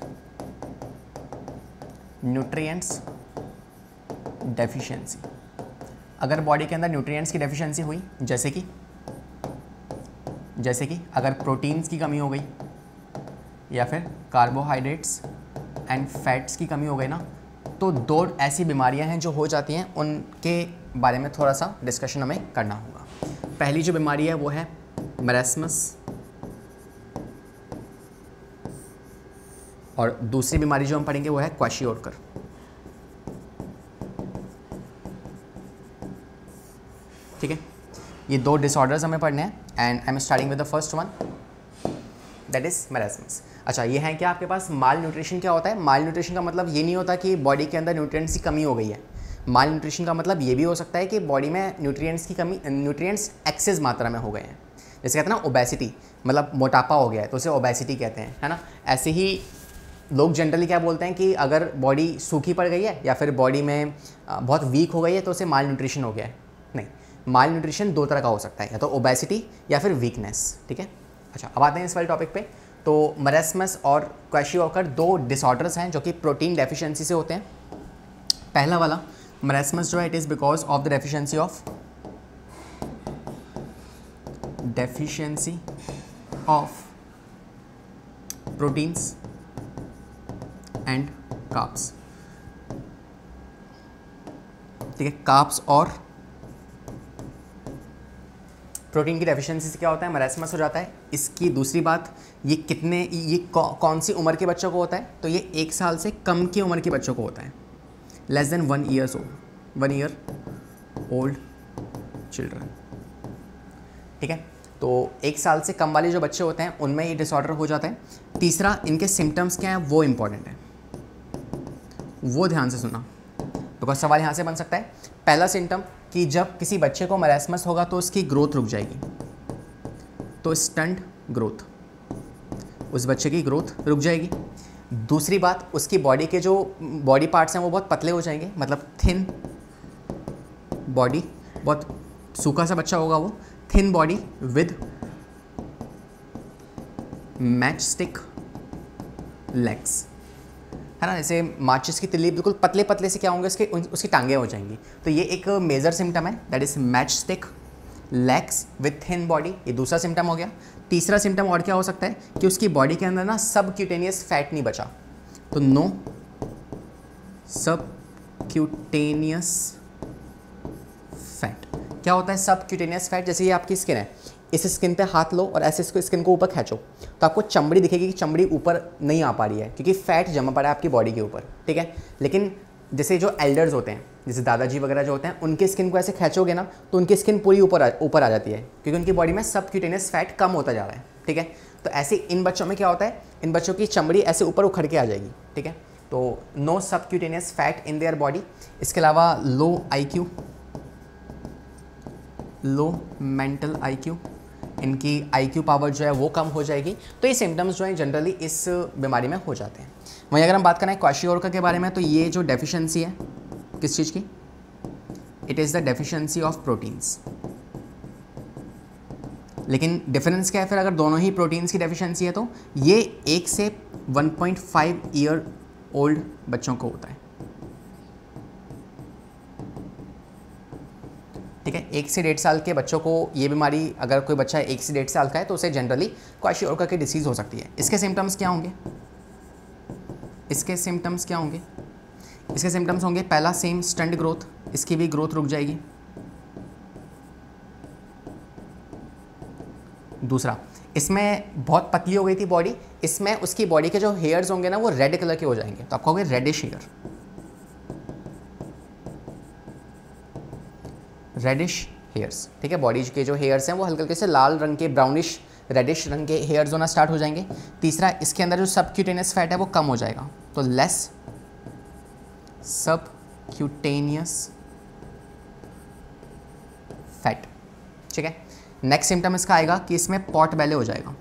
न्यूट्रिएंट्स डेफिशिएंसी, अगर बॉडी के अंदर न्यूट्रिएंट्स की डेफिशिएंसी हुई, जैसे कि अगर प्रोटीन्स की कमी हो गई या फिर कार्बोहाइड्रेट्स एंड फैट्स की कमी हो गई ना, तो दो ऐसी बीमारियां हैं जो हो जाती हैं, उनके बारे में थोड़ा सा डिस्कशन हमें करना होगा। पहली जो बीमारी है वो है मरास्मस, और दूसरी बीमारी जो हम पढ़ेंगे वो है क्वाशियोरकर। ठीक है, ये 2 डिसऑर्डर्स हमें पढ़ने हैं and I am starting with the first one that is marasmus. अच्छा, ये है क्या आपके पास माल न्यूट्रिशन। क्या होता है माल न्यूट्रिशन का मतलब ये नहीं होता कि बॉडी के अंदर न्यूट्रिएंट्स की कमी हो गई है। माल न्यूट्रिशन का मतलब ये भी हो सकता है कि बॉडी में न्यूट्रिएंट्स की कमी, न्यूट्रिएंट्स एक्सेस मात्रा में हो गए हैं। जैसे कहते हैं ना ओबेसिटी, मतलब मोटापा हो गया है तो उसे ओबेसिटी कहते हैं, है ना। ऐसे ही लोग जनरली क्या बोलते हैं कि अगर बॉडी सूखी पड़ गई है या फिर बॉडी में बहुत वीक हो गई है तो उसे माल न्यूट्रिशन हो गया है। नहीं, माल न्यूट्रिशन 2 तरह का हो सकता है, या तो ओबेसिटी या फिर वीकनेस, ठीक है। अच्छा, अब आते हैं इस वाले टॉपिक पे। तो मरास्मस और क्वेशियोकर 2 डिसऑर्डर्स हैं जो कि प्रोटीन डेफिशिएंसी से होते हैं। पहला वाला मरास्मस जो है it is because of the deficiency of proteins and carbs, ठीक है। कार्ब्स और प्रोटीन की डेफिशिएंसी से क्या होता है मरास्मस हो जाता है। इसकी दूसरी बात, ये कौन सी उम्र के बच्चों को होता है, तो ये 1 साल से कम की उम्र के बच्चों को होता है, less than 1 year old children, ठीक है। तो 1 साल से कम वाले जो बच्चे होते हैं उनमें ये डिसऑर्डर हो जाता है। तीसरा, इनके सिम्टम्स क्या हैं वो इंपॉर्टेंट है, वो ध्यान से सुनना, बिकॉज सवाल यहाँ से बन सकता है। पहला सिम्टम कि जब किसी बच्चे को मरास्मस होगा तो उसकी ग्रोथ रुक जाएगी, तो स्टंट ग्रोथ, उस बच्चे की ग्रोथ रुक जाएगी। दूसरी बात, उसकी बॉडी के जो बॉडी पार्ट्स हैं वो बहुत पतले हो जाएंगे, मतलब थिन बॉडी, बहुत सूखा सा बच्चा होगा वो, thin body with match stick legs, है ना। जैसे माचिस की तिल्ली, बिल्कुल पतले पतले से क्या होंगे उसकी टांगें हो जाएंगी। तो ये एक मेजर सिम्टम है, that is match stick legs with thin body, ये दूसरा सिम्टम हो गया। तीसरा सिम्टम और क्या हो सकता है कि उसकी बॉडी के अंदर ना सबक्यूटेनियस फैट नहीं बचा, तो नो सबक्यूटेनियस फैट। क्या होता है सबक्यूटेनियस फैट, जैसे ये आपकी स्किन है, इस स्किन पे हाथ लो और ऐसे इसको स्किन को ऊपर खींचो तो आपको चमड़ी दिखेगी कि चमड़ी ऊपर नहीं आ पा रही है क्योंकि फैट जमा पड़ा है आपकी बॉडी के ऊपर, ठीक है। लेकिन जैसे जो एल्डर्स होते हैं, जैसे दादाजी वगैरह जो होते हैं, उनकी स्किन को ऐसे खींचोगे ना तो उनकी स्किन पूरी ऊपर आ जाती है क्योंकि उनकी बॉडी में सबक्यूटेनियस फैट कम होता जा रहा है, ठीक है। तो ऐसे इन बच्चों में क्या होता है, इन बच्चों की चमड़ी ऐसे ऊपर उखड़ के आ जाएगी, ठीक है। तो no subcutaneous fat in their body. इसके अलावा low IQ, low mental IQ, इनकी IQ पावर जो है वो कम हो जाएगी। तो ये सिम्टम्स जो हैं जनरली इस बीमारी में हो जाते हैं। वहीं अगर हम बात करें क्वेशियोकर के बारे में, तो ये जो डेफिशिएंसी है किस चीज़ की, it is the deficiency of proteins. लेकिन डिफरेंस क्या है फिर, अगर दोनों ही प्रोटीन्स की डेफिशिएंसी है तो ये 1 से 1.5 ईयर ओल्ड बच्चों को होता है, ठीक है। 1 से 1.5 साल के बच्चों को ये बीमारी, अगर कोई बच्चा 1 से 1.5 साल का है तो उसे जनरली क्वेशियोकर की डिसीज़ हो सकती है। इसके सिम्टम्स क्या होंगे, इसके सिम्टम्स होंगे, पहला सेम स्टंट ग्रोथ, इसकी भी ग्रोथ रुक जाएगी। दूसरा, इसमें बहुत पतली हो गई थी बॉडी, इसमें उसकी बॉडी के जो हेयर्स होंगे ना वो रेड कलर के हो जाएंगे, तो आपको होंगे रेडिश हेयर, रेडिश हेयर्स, ठीक है। बॉडी के जो हेयर्स हैं वो हल्के हल्के से लाल रंग के, ब्राउनिश रेडिश रंग के हेयर्स होना स्टार्ट हो जाएंगे। तीसरा, इसके अंदर जो सबक्यूटेनियस फैट है वो कम हो जाएगा, तो लेस सबक्यूटेनियस फैट, ठीक है। नेक्स्ट सिम्टम इसका आएगा कि इसमें पॉट बेले हो जाएगा,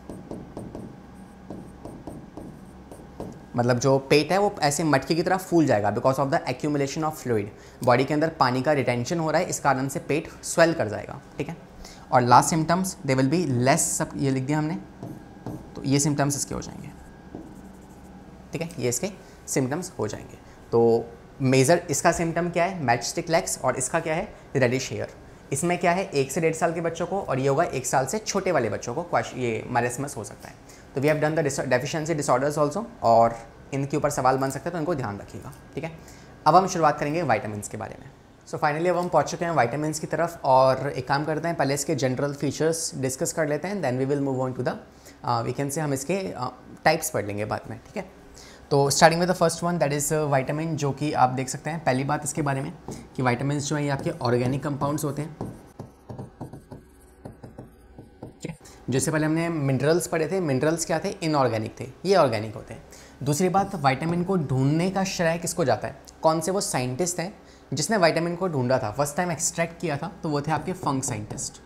मतलब जो पेट है वो ऐसे मटके की तरह फूल जाएगा because of the accumulation of fluid, body के अंदर पानी का रिटेंशन हो रहा है, इस कारण से पेट स्वेल कर जाएगा, ठीक है। और last symptoms they will be less, सब ये लिख दिया हमने, तो ये सिम्टम्स इसके हो जाएंगे, ठीक है, ये इसके सिम्टम्स हो जाएंगे। तो मेजर इसका सिम्टम क्या है, मैच स्टिक लेग्स, और इसका क्या है, रेडिश हेयर। इसमें क्या है, 1 से 1.5 साल के बच्चों को, और ये होगा 1 साल से छोटे वाले बच्चों को ये मरास्मस हो सकता है। तो we have done the deficiency disorders also, और इनके ऊपर सवाल बन सकते हैं तो इनको ध्यान रखिएगा, ठीक है। अब हम शुरुआत करेंगे वाइटामिन्स के बारे में। सो फाइनली अब हम पहुंच चुके हैं वाइटामिन्स की तरफ, और एक काम करते हैं, पहले इसके जनरल फीचर्स डिस्कस कर लेते हैं, then we will move on to the we can say हम इसके टाइप्स पढ़ लेंगे बाद में, ठीक है। तो starting with the first one that is vitamin, जो कि आप देख सकते हैं। पहली बात इसके बारे में कि वाइटामिन जो है ये आपके ऑर्गेनिक कंपाउंड्स होते हैं, जैसे पहले हमने मिनरल्स पढ़े थे, मिनरल्स क्या थे, इनऑर्गेनिक थे, ये ऑर्गेनिक होते हैं। दूसरी बात, विटामिन को ढूंढने का श्रेय किसको जाता है, कौन से वो साइंटिस्ट हैं जिसने विटामिन को ढूंढा था, फर्स्ट टाइम एक्सट्रैक्ट किया था, तो वो थे आपके Funk scientist.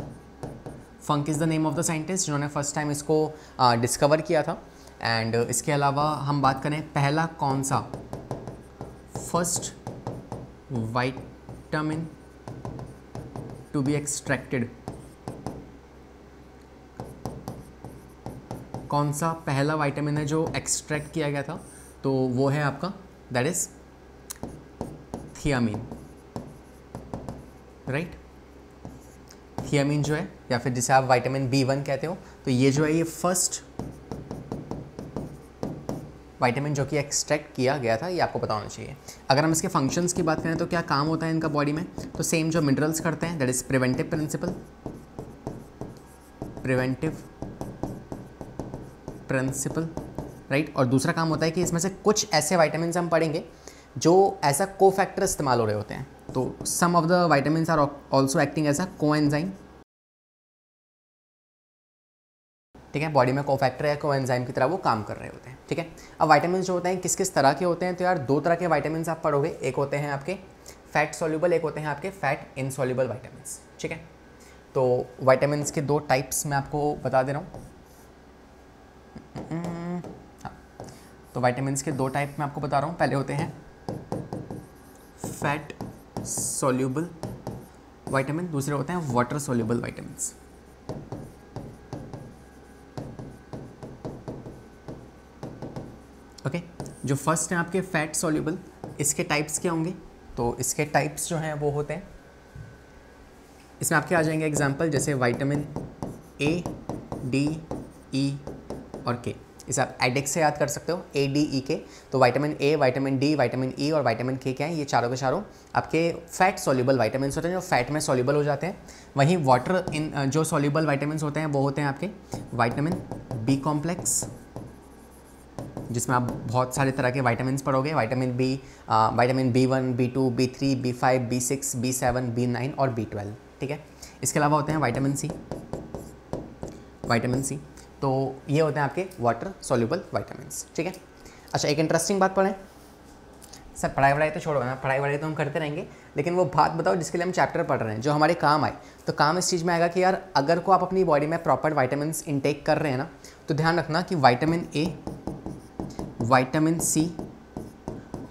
Funk is the name of the scientist जिन्होंने फर्स्ट टाइम इसको डिस्कवर किया था। एंड इसके अलावा हम बात करें पहला कौन सा first vitamin to be extracted, कौन सा पहला विटामिन है जो एक्सट्रैक्ट किया गया था, तो वो है आपका that is thiamine, right. Thiamine जो है, या फिर जिसे आप विटामिन B1 कहते हो, तो ये जो है ये फर्स्ट विटामिन जो कि एक्सट्रैक्ट किया गया था, ये आपको पता होना चाहिए। अगर हम इसके फंक्शंस की बात करें तो क्या काम होता है इनका बॉडी में, तो सेम जो मिनरल्स करते हैं, that is preventive principle, right. और दूसरा काम होता है कि इसमें से कुछ ऐसे विटामिन हम पढ़ेंगे जो एज अ को फैक्टर इस्तेमाल हो रहे होते हैं, तो some of the vitamin are also acting as a coenzyme, ठीक है। बॉडी में कोफैक्टर या कोएंजाइम की तरह वो काम कर रहे होते हैं, ठीक है। अब विटामिन जो होते हैं किस किस तरह के होते हैं, तो यार दो तरह के विटामिन आप पढ़ोगे, एक होते हैं आपके फैट सॉल्युबल, एक होते हैं आपके फैट इनसॉल्युबल विटामिन, ठीक है। तो विटामिन के दो टाइप्स मैं आपको बता दे रहा हूँ। हाँ, तो विटामिन के दो टाइप मैं आपको बता रहा हूँ। पहले होते हैं फैट सॉल्युबल विटामिन, दूसरे होते हैं वाटर सॉल्युबल विटामिन। ओके, जो फर्स्ट हैं आपके फैट सॉल्युबल, इसके टाइप्स क्या होंगे, तो इसके टाइप्स जो हैं वो होते हैं, इसमें आपके आ जाएंगे एग्जांपल, जैसे विटामिन A, D, E और K। इसे आप एडेक्स से याद कर सकते हो, A, D, E, K। तो vitamin A, vitamin D, vitamin E और विटामिन K क्या है, ये चारों के चारों आपके फैट सॉल्युबल विटामिन होते हैं जो फैट में सॉल्युबल हो जाते हैं। वहीं वाटर इन जो सॉल्युबल विटामिन होते हैं वो होते हैं आपके विटामिन B कॉम्प्लेक्स, जिसमें आप बहुत सारे तरह के विटामिन पढ़ोगे, vitamin B1, B2, B3, B5, B6, B7, B9 और B12, ठीक है। इसके अलावा होते हैं विटामिन C, तो ये होते हैं आपके वाटर सॉल्युबल विटामिन, ठीक है। अच्छा, एक इंटरेस्टिंग बात पढ़ें सर, पढ़ाई तो छोड़ो ना, पढ़ाई तो हम करते रहेंगे, लेकिन वो बात बताओ जिसके लिए हम चैप्टर पढ़ रहे हैं, जो हमारे काम आए। तो काम इस चीज़ में आएगा कि यार अगर को आप अपनी बॉडी में प्रॉपर विटामिन इनटेक कर रहे हैं ना, तो ध्यान रखना कि विटामिन A, विटामिन C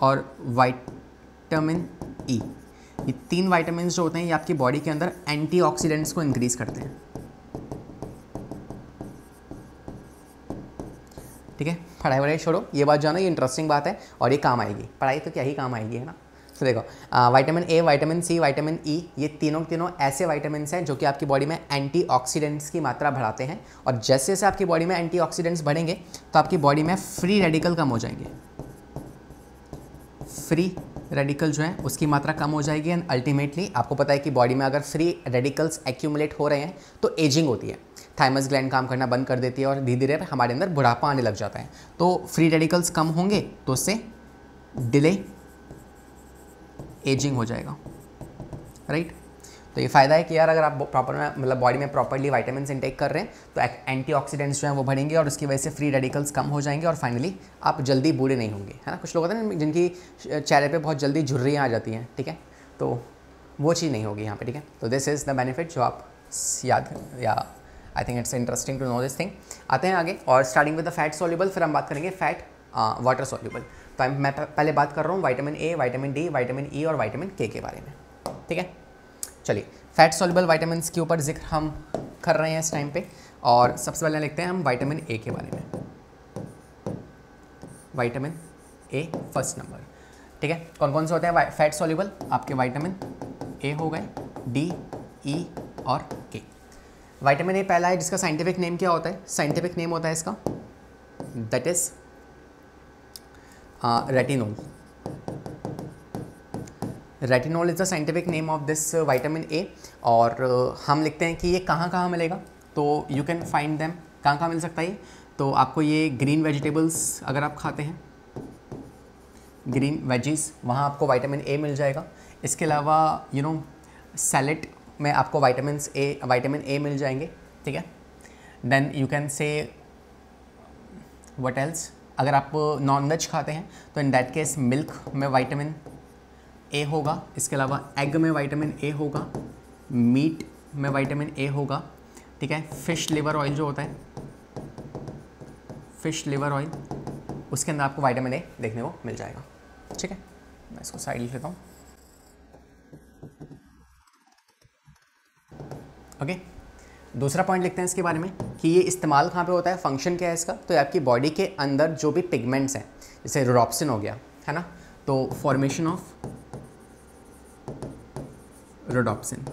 और विटामिन E, ये तीन विटामिन जो होते हैं ये आपकी बॉडी के अंदर एंटीऑक्सीडेंट्स को इंक्रीज करते हैं, ठीक है। पढ़ाई छोड़ो, ये बात जानो, ये इंटरेस्टिंग बात है और ये काम आएगी, पढ़ाई तो क्या ही काम आएगी, है ना। तो देखो, vitamin A, vitamin C, vitamin E, ये तीनों ऐसे विटामिन हैं जो कि आपकी बॉडी में एंटीऑक्सीडेंट्स की मात्रा बढ़ाते हैं, और जैसे जैसे आपकी बॉडी में एंटीऑक्सीडेंट्स बढ़ेंगे तो आपकी बॉडी में फ्री रेडिकल कम हो जाएंगे, फ्री रेडिकल जो है उसकी मात्रा कम हो जाएगी। एंड अल्टीमेटली आपको पता है कि बॉडी में अगर फ्री रेडिकल्स एक्यूमुलेट हो रहे हैं तो एजिंग होती है, थाइमस ग्लैंड काम करना बंद कर देती है और धीरे धीरे हमारे अंदर बुढ़ापा आने लग जाता है। तो फ्री रेडिकल्स कम होंगे तो उससे डिले एजिंग हो जाएगा, राइट। तो ये फ़ायदा है कि यार अगर आप प्रॉपर मतलब बॉडी में प्रॉपरली विटामिन इनटेक कर रहे हैं तो एंटीऑक्सीडेंट्स जो हैं वो बढ़ेंगे और उसकी वजह से फ्री रेडिकल्स कम हो जाएंगे और फाइनली आप जल्दी बूढ़े नहीं होंगे, है ना। कुछ लोग होते हैं ना जिनकी चेहरे पे बहुत जल्दी झुर्रियाँ आ जाती हैं, ठीक है, तो वो चीज़ नहीं होगी यहाँ पे, ठीक है। तो दिस इज़ द बेनिफिट जो आप याद, या I think it's interesting to know this thing. आते हैं आगे, और starting with the fat soluble, फिर हम बात करेंगे फैट वाटर सॉल्युबल। तो मैं पहले बात कर रहा हूँ vitamin A, vitamin D, vitamin E और विटामिन K के बारे में, ठीक है। चलिए, फैट सॉल्युबल विटामिन के ऊपर जिक्र हम कर रहे हैं इस टाइम पे, और सबसे पहले लिखते हैं हम विटामिन A के बारे में। विटामिन A फर्स्ट नंबर, ठीक है। कौन कौन से होते हैं फैट सॉल्युबल, आपके विटामिन A हो गए, D, E और K। विटामिन A पहला है जिसका साइंटिफिक नेम क्या होता है, साइंटिफिक नेम होता है इसका that is retinol. Retinol is the scientific name of this vitamin A। और हम लिखते हैं कि ये कहाँ कहाँ मिलेगा, तो यू कैन फाइंड देम, कहाँ कहाँ मिल सकता है ये, तो आपको ये ग्रीन वेजिटेबल्स अगर आप खाते हैं, ग्रीन वेजीज, वहाँ आपको विटामिन A मिल जाएगा। इसके अलावा यू नो सैलेड में आपको विटामिन A मिल जाएंगे, ठीक है। Then you can say what else, अगर आप नॉन वेज खाते हैं तो इन दैट केस मिल्क में विटामिन ए होगा, इसके अलावा एग में विटामिन ए होगा, मीट में विटामिन ए होगा, ठीक है। फिश लिवर ऑयल जो होता है, फिश लिवर ऑयल, उसके अंदर आपको विटामिन ए देखने को मिल जाएगा, ठीक है। मैं इसको साइड लिख लेता हूँ, ओके। दूसरा पॉइंट लिखते हैं इसके बारे में कि ये इस्तेमाल कहाँ पे होता है, फंक्शन क्या है इसका। तो आपकी बॉडी के अंदर जो भी पिगमेंट्स हैं, जैसे रोडोप्सिन हो गया, है ना, तो फॉर्मेशन ऑफ रोडोप्सिन,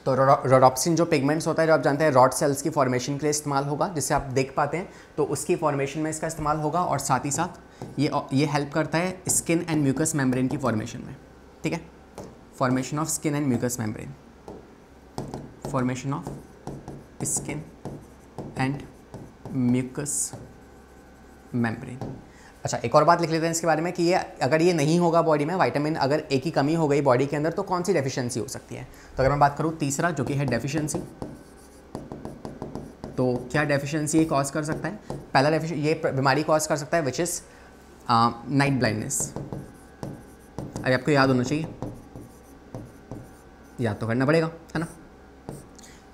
तो रोडोप्सिन जो पिगमेंट्स होता है, जो आप जानते हैं रॉड सेल्स की फॉर्मेशन के लिए इस्तेमाल होगा, जिससे आप देख पाते हैं, तो उसकी फॉर्मेशन में इसका इस्तेमाल होगा। और साथ ही साथ ये हेल्प करता है स्किन एंड म्यूकस मेम्ब्रेन की फॉर्मेशन में, ठीक है। Formation of skin and mucus membrane, formation of skin and mucus membrane. अच्छा, एक और बात लिख लेते हैं इसके बारे में कि ये अगर ये नहीं होगा बॉडी में, विटामिन अगर ए की कमी हो गई बॉडी के अंदर, तो कौन सी डेफिशिएंसी हो सकती है। तो अगर मैं बात करूँ तीसरा, जो कि है डेफिशिएंसी, तो क्या डेफिशिएंसी ये कॉज कर सकता है। पहला ये बीमारी कॉज कर सकता है विच इज़ नाइट ब्लाइंडनेस। अभी आपको याद होना चाहिए, याद तो करना पड़ेगा, है ना।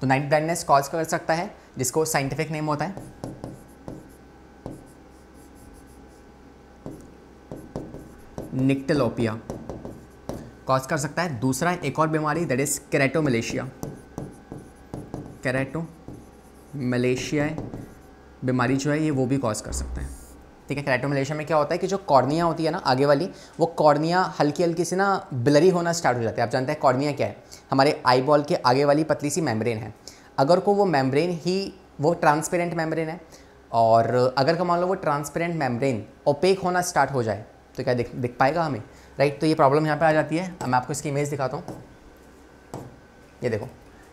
तो नाइट ब्लाइंडनेस कॉज कर सकता है, जिसको साइंटिफिक नेम होता है निक्टेलोपिया, कॉज कर सकता है। दूसरा एक और बीमारी, दैट इज केराटोमलेशिया। केराटोमलेशिया बीमारी जो है ये वो भी कॉज कर सकता है, ठीक है। केराटोमलेशिया में क्या होता है कि जो कॉर्निया होती है ना आगे वाली, वो कॉर्निया हल्की हल्की से ना ब्लरी होना स्टार्ट हो जाती है। आप जानते हैं कॉर्निया क्या है, हमारे आई बॉल के आगे वाली पतली सी मेम्ब्रेन है। अगर को वो मेम्ब्रेन ही वो ट्रांसपेरेंट मेम्ब्रेन है, और अगर का मान लो वो ट्रांसपेरेंट मेम्ब्रेन ओपेक होना स्टार्ट हो जाए, तो क्या दिख पाएगा हमें, राइट। तो ये प्रॉब्लम यहाँ पे आ जाती है। मैं आपको इसकी इमेज दिखाता हूँ, ये देखो,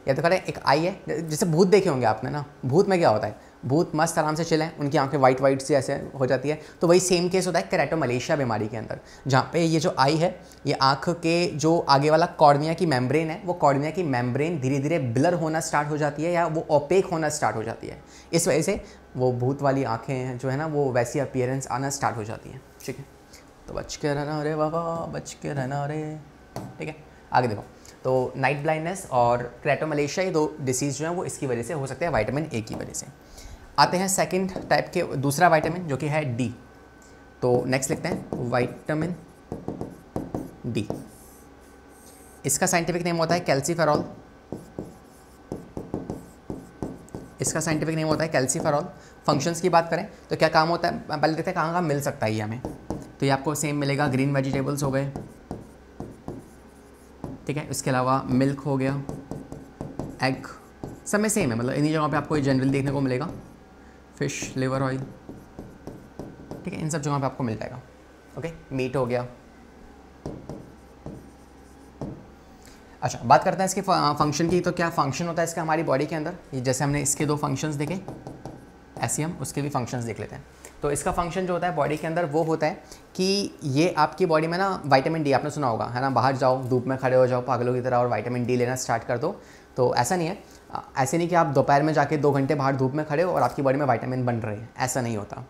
ये तो खड़े एक आई है, जैसे भूत देखे होंगे आपने ना। भूत में क्या होता है, भूत मस्त आराम से चिले हैं, उनकी आंखें वाइट वाइट से ऐसे हो जाती है। तो वही सेम केस होता है केराटोमलेशिया बीमारी के अंदर, जहाँ पे ये जो आई है, ये आँख के जो आगे वाला कॉर्निया की मेम्ब्रेन है, वो कॉर्निया की मेम्ब्रेन धीरे धीरे ब्लर होना स्टार्ट हो जाती है, या वो ओपेक होना स्टार्ट हो जाती है। इस वजह से वो भूत वाली आँखें जो है ना, वो वैसी अपीयरेंस आना स्टार्ट हो जाती है, ठीक है। तो बच के रहना रे बाबा, बच के रहना रे, ठीक है। आगे देखो, तो नाइट ब्लाइंडनेस और केराटोमलेशिया, ये दो डिसीज़ जो हैं वो इसकी वजह से हो सकते हैं, विटामिन ए की वजह से। आते हैं सेकंड टाइप के, दूसरा विटामिन जो कि है डी। तो नेक्स्ट लिखते हैं विटामिन डी। इसका साइंटिफिक नेम होता है कैल्सीफेरॉल। इसका साइंटिफिक नेम होता है कैल्सीफेरॉल। फंक्शंस की बात करें तो क्या काम होता है, पहले देखते हैं कहाँ कहाँ मिल सकता है ये हमें। तो ये आपको सेम मिलेगा, ग्रीन वेजिटेबल्स हो गए, ठीक है। इसके अलावा मिल्क हो गया, एग, सब में सेम है, मतलब इन्हीं जगहों पे आपको ये जनरल देखने को मिलेगा। फिश लिवर ऑयल, ठीक है, इन सब जगहों पे आपको मिल जाएगा, ओके। मीट हो गया। अच्छा, बात करते हैं इसके फंक्शन की। तो क्या फंक्शन होता है इसका हमारी बॉडी के अंदर, ये जैसे हमने इसके दो फंक्शंस देखे, ऐसे हम उसके भी फंक्शंस देख लेते हैं। तो इसका फंक्शन जो होता है बॉडी के अंदर वो होता है कि ये आपकी बॉडी में ना विटामिन डी, आपने सुना होगा, है ना, बाहर जाओ धूप में खड़े हो जाओ पागलों की तरह और विटामिन डी लेना स्टार्ट कर दो। तो ऐसा नहीं है, ऐसे नहीं कि आप दोपहर में जाके 2 घंटे बाहर धूप में खड़े हो और आपकी बॉडी में विटामिन बन रहे हैं, ऐसा नहीं होता।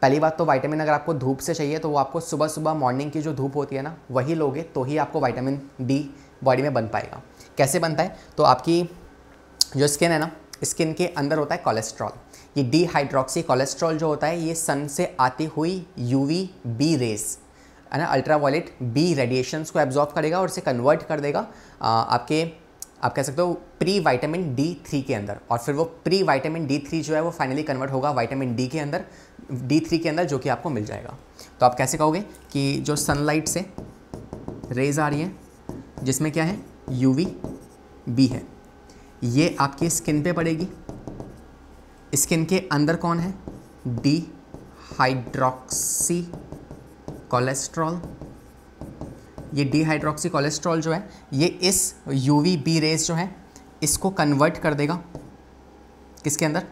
पहली बात तो विटामिन अगर आपको धूप से चाहिए तो वो आपको सुबह सुबह मॉर्निंग की जो धूप होती है ना, वही लोगे तो ही आपको विटामिन डी बॉडी में बन पाएगा। कैसे बनता है, तो आपकी जो स्किन है ना, स्किन के अंदर होता है कोलेस्ट्रॉल। ये डी हाइड्रोक्सी कोलेस्ट्रॉल जो होता है, ये सन से आती हुई यूवी बी रेज, है ना, अल्ट्रावायलेट बी रेडिएशंस को एब्जॉर्ब करेगा और इसे कन्वर्ट कर देगा आप कह सकते हो प्री विटामिन D3 के अंदर। और फिर वो प्री विटामिन D3 जो है वो फाइनली कन्वर्ट होगा विटामिन डी के अंदर, D3 के अंदर, जो कि आपको मिल जाएगा। तो आप कैसे कहोगे कि जो सनलाइट से रेज आ रही है, जिसमें क्या है UVB है, ये आपकी स्किन पे पड़ेगी। स्किन के अंदर कौन है, डी हाइड्रोक्सी कोलेस्ट्रॉल। ये डी हाइड्रोक्सी कोलेस्ट्रॉल जो है, ये इस UVB रेज जो है इसको कन्वर्ट कर देगा किसके अंदर,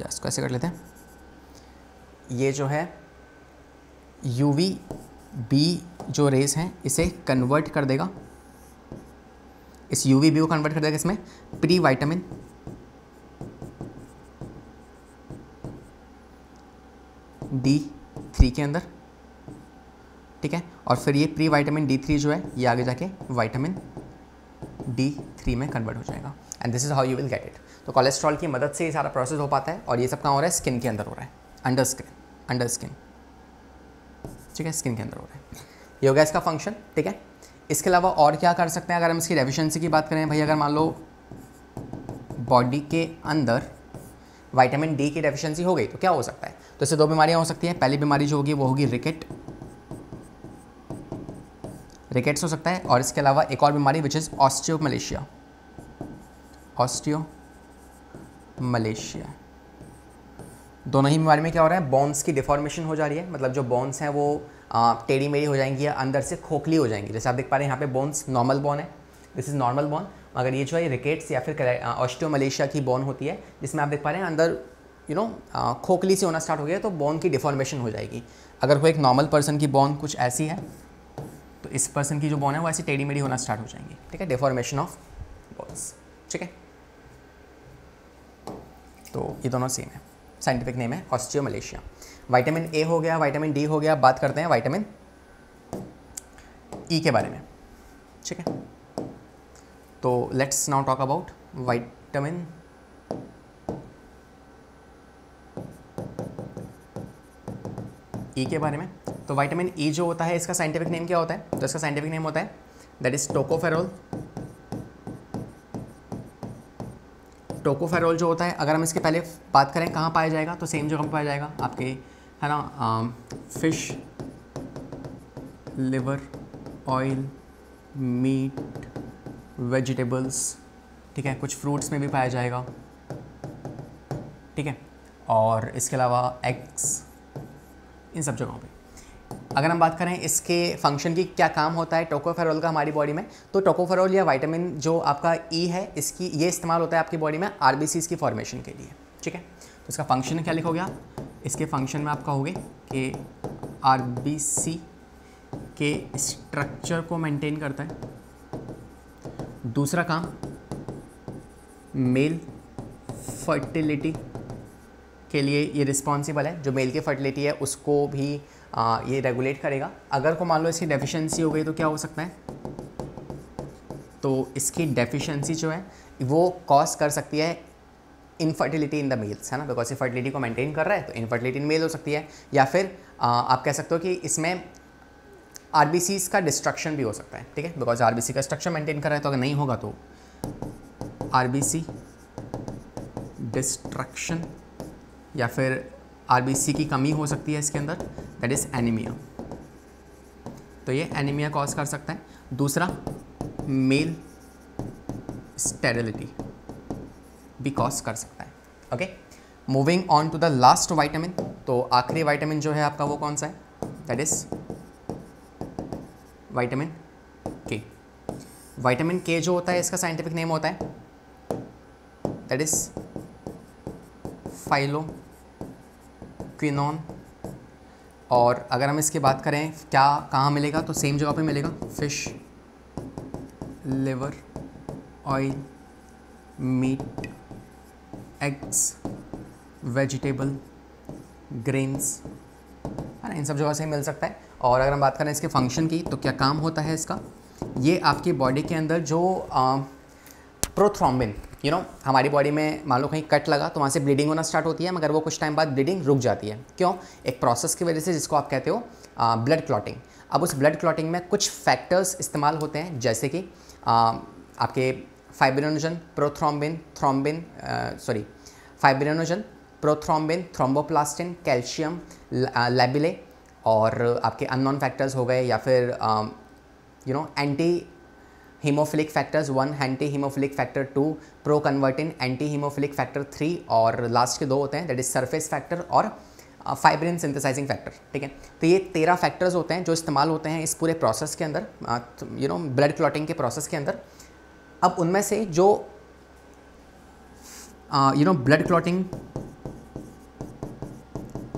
इसको ऐसे कर लेते हैं। ये जो है UVB जो रेज हैं इसे कन्वर्ट कर देगा इस UVB को कन्वर्ट कर देगा इसमें प्री विटामिन D3 के अंदर, ठीक है। और फिर ये प्री विटामिन D3 जो है ये आगे जाके विटामिन D3 में कन्वर्ट हो जाएगा and this is how you will get it. तो कोलेस्ट्रॉल की मदद से ये सारा प्रोसेस हो पाता है और ये सब कहाँ हो रहा है, स्किन के अंदर हो रहा है, अंडर स्किन, ठीक है, स्किन के अंदर हो रहा है। ये हो गया इसका फंक्शन, ठीक है। इसके अलावा और क्या कर सकते हैं, अगर हम इसकी डेफिशिएंसी की बात करें भाई, अगर मान लो बॉडी के अंदर विटामिन D की डेफिशिएंसी हो गई तो क्या हो सकता है, तो इससे दो बीमारियां हो सकती हैं। पहली बीमारी जो होगी वो होगी रिकेट्स हो सकता है, और इसके अलावा एक और बीमारी विच इज़ ऑस्टियोमलेशिया। दोनों ही बीमारी में क्या हो रहा है, बोन्स की डिफॉर्मेशन हो जा रही है, मतलब जो बोन्स हैं वो टेढ़ी मेढ़ी हो जाएंगी या अंदर से खोखली हो जाएंगी। जैसे आप देख पा रहे हैं यहाँ पे बोन्स नॉर्मल बोन है, दिस इज़ नॉर्मल बोन। अगर ये जो है रिकेट्स या फिर ऑस्टियोमलेशिया की बोन होती है जिसमें आप देख पा रहे हैं अंदर खोखली से होना स्टार्ट हो गया, तो बोन की डिफॉर्मेशन हो जाएगी। अगर कोई एक नॉर्मल पर्सन की बोन कुछ ऐसी है तो इस पर्सन की जो बोन है वो ऐसी टेढ़ी मेढ़ी होना स्टार्ट हो जाएंगी, ठीक है, डिफॉर्मेशन ऑफ बोन्स, ठीक है। तो ये दोनों सेम है, साइंटिफिक नेम है ऑस्टियोमलेशिया। विटामिन A हो गया, विटामिन D हो गया। बात करते हैं विटामिन E के बारे में, ठीक है। तो let's now talk about vitamin E के बारे में। तो विटामिन E जो होता है इसका साइंटिफिक नेम क्या होता है, तो इसका साइंटिफिक नेम होता है दैट इज टोकोफेरोल। टोकोफेरोल जो होता है, अगर हम इसके पहले बात करें कहाँ पाया जाएगा, तो सेम जगह पर पाया जाएगा आपके, है ना, fish, liver, oil, meat, vegetables, ठीक है, कुछ फ्रूट्स में भी पाया जाएगा, ठीक है, और इसके अलावा एग्स, इन सब जगहों पे। अगर हम बात करें इसके फंक्शन की, क्या काम होता है टोकोफेरोल का हमारी बॉडी में, तो टोकोफेरोल या विटामिन जो आपका E है इसकी ये इस्तेमाल होता है आपकी बॉडी में RBCs की फॉर्मेशन के लिए, ठीक है। तो इसका फंक्शन क्या लिखोगे आप, इसके फंक्शन में आप कहोगे कि RBC के स्ट्रक्चर को मेंटेन करता है। दूसरा काम मेल फर्टिलिटी के लिए ये रिस्पॉन्सिबल है, जो मेल की फर्टिलिटी है उसको भी ये रेगुलेट करेगा। अगर को मान लो इसकी डेफिशिएंसी हो गई तो क्या हो सकता है, तो इसकी डेफिशिएंसी जो है वो कॉज कर सकती है इनफर्टिलिटी इन द मेल्स, है ना, बिकॉज ये फर्टिलिटी को मेंटेन कर रहा है तो इनफर्टिलिटी इन मेल हो सकती है। या फिर आप कह सकते हो कि इसमें RBCs का डिस्ट्रक्शन भी हो सकता है, ठीक है, बिकॉज RBC का स्ट्रक्चर मेंटेन कर रहा है, तो अगर नहीं होगा तो RBC डिस्ट्रक्शन या फिर RBC की कमी हो सकती है इसके अंदर, दैट इज़ एनीमिया। तो ये एनीमिया कॉज कर सकता है। दूसरा मेल स्टेरिलिटी भी कॉज कर सकता है, okay. Moving on to the last vitamin, तो आखिरी विटामिन जो है आपका वो कौन सा है, that is vitamin K। Vitamin K जो होता है इसका साइंटिफिक नेम होता है दैट इज फाइलोक्विनोन। और अगर हम इसकी बात करें क्या कहाँ मिलेगा, तो सेम जगह पे मिलेगा, fish, liver, oil, meat, eggs, vegetable, grains, है ना, इन सब जगह से मिल सकता है। और अगर हम बात करें इसके फंक्शन की, तो क्या काम होता है इसका, ये आपकी बॉडी के अंदर जो प्रोथ्रोम्बिन, हमारी बॉडी में मान लो कहीं कट लगा तो वहाँ से ब्लीडिंग होना स्टार्ट होती है, मगर वो कुछ टाइम बाद ब्लीडिंग रुक जाती है। क्यों, एक प्रोसेस की वजह से जिसको आप कहते हो ब्लड क्लॉटिंग। अब उस ब्लड क्लॉटिंग में कुछ फैक्टर्स इस्तेमाल होते हैं, जैसे कि आपके fibrinogen, prothrombin, fibrinogen, prothrombin, thromboplastin, calcium, labile, और आपके अननोन फैक्टर्स हो गए, या फिर anti haemophilic factors 1, anti haemophilic factor 2, proconvertin, anti haemophilic factor 3, और लास्ट के 2 होते हैं दैट इज सरफेस फैक्टर और फाइब्रिन सिंथेसाइजिंग फैक्टर, ठीक है। तो ये 13 फैक्टर्स होते हैं जो इस्तेमाल होते हैं इस पूरे प्रोसेस के अंदर, ब्लड क्लॉटिंग के प्रोसेस के अंदर। अब उनमें से जो ब्लड क्लॉटिंग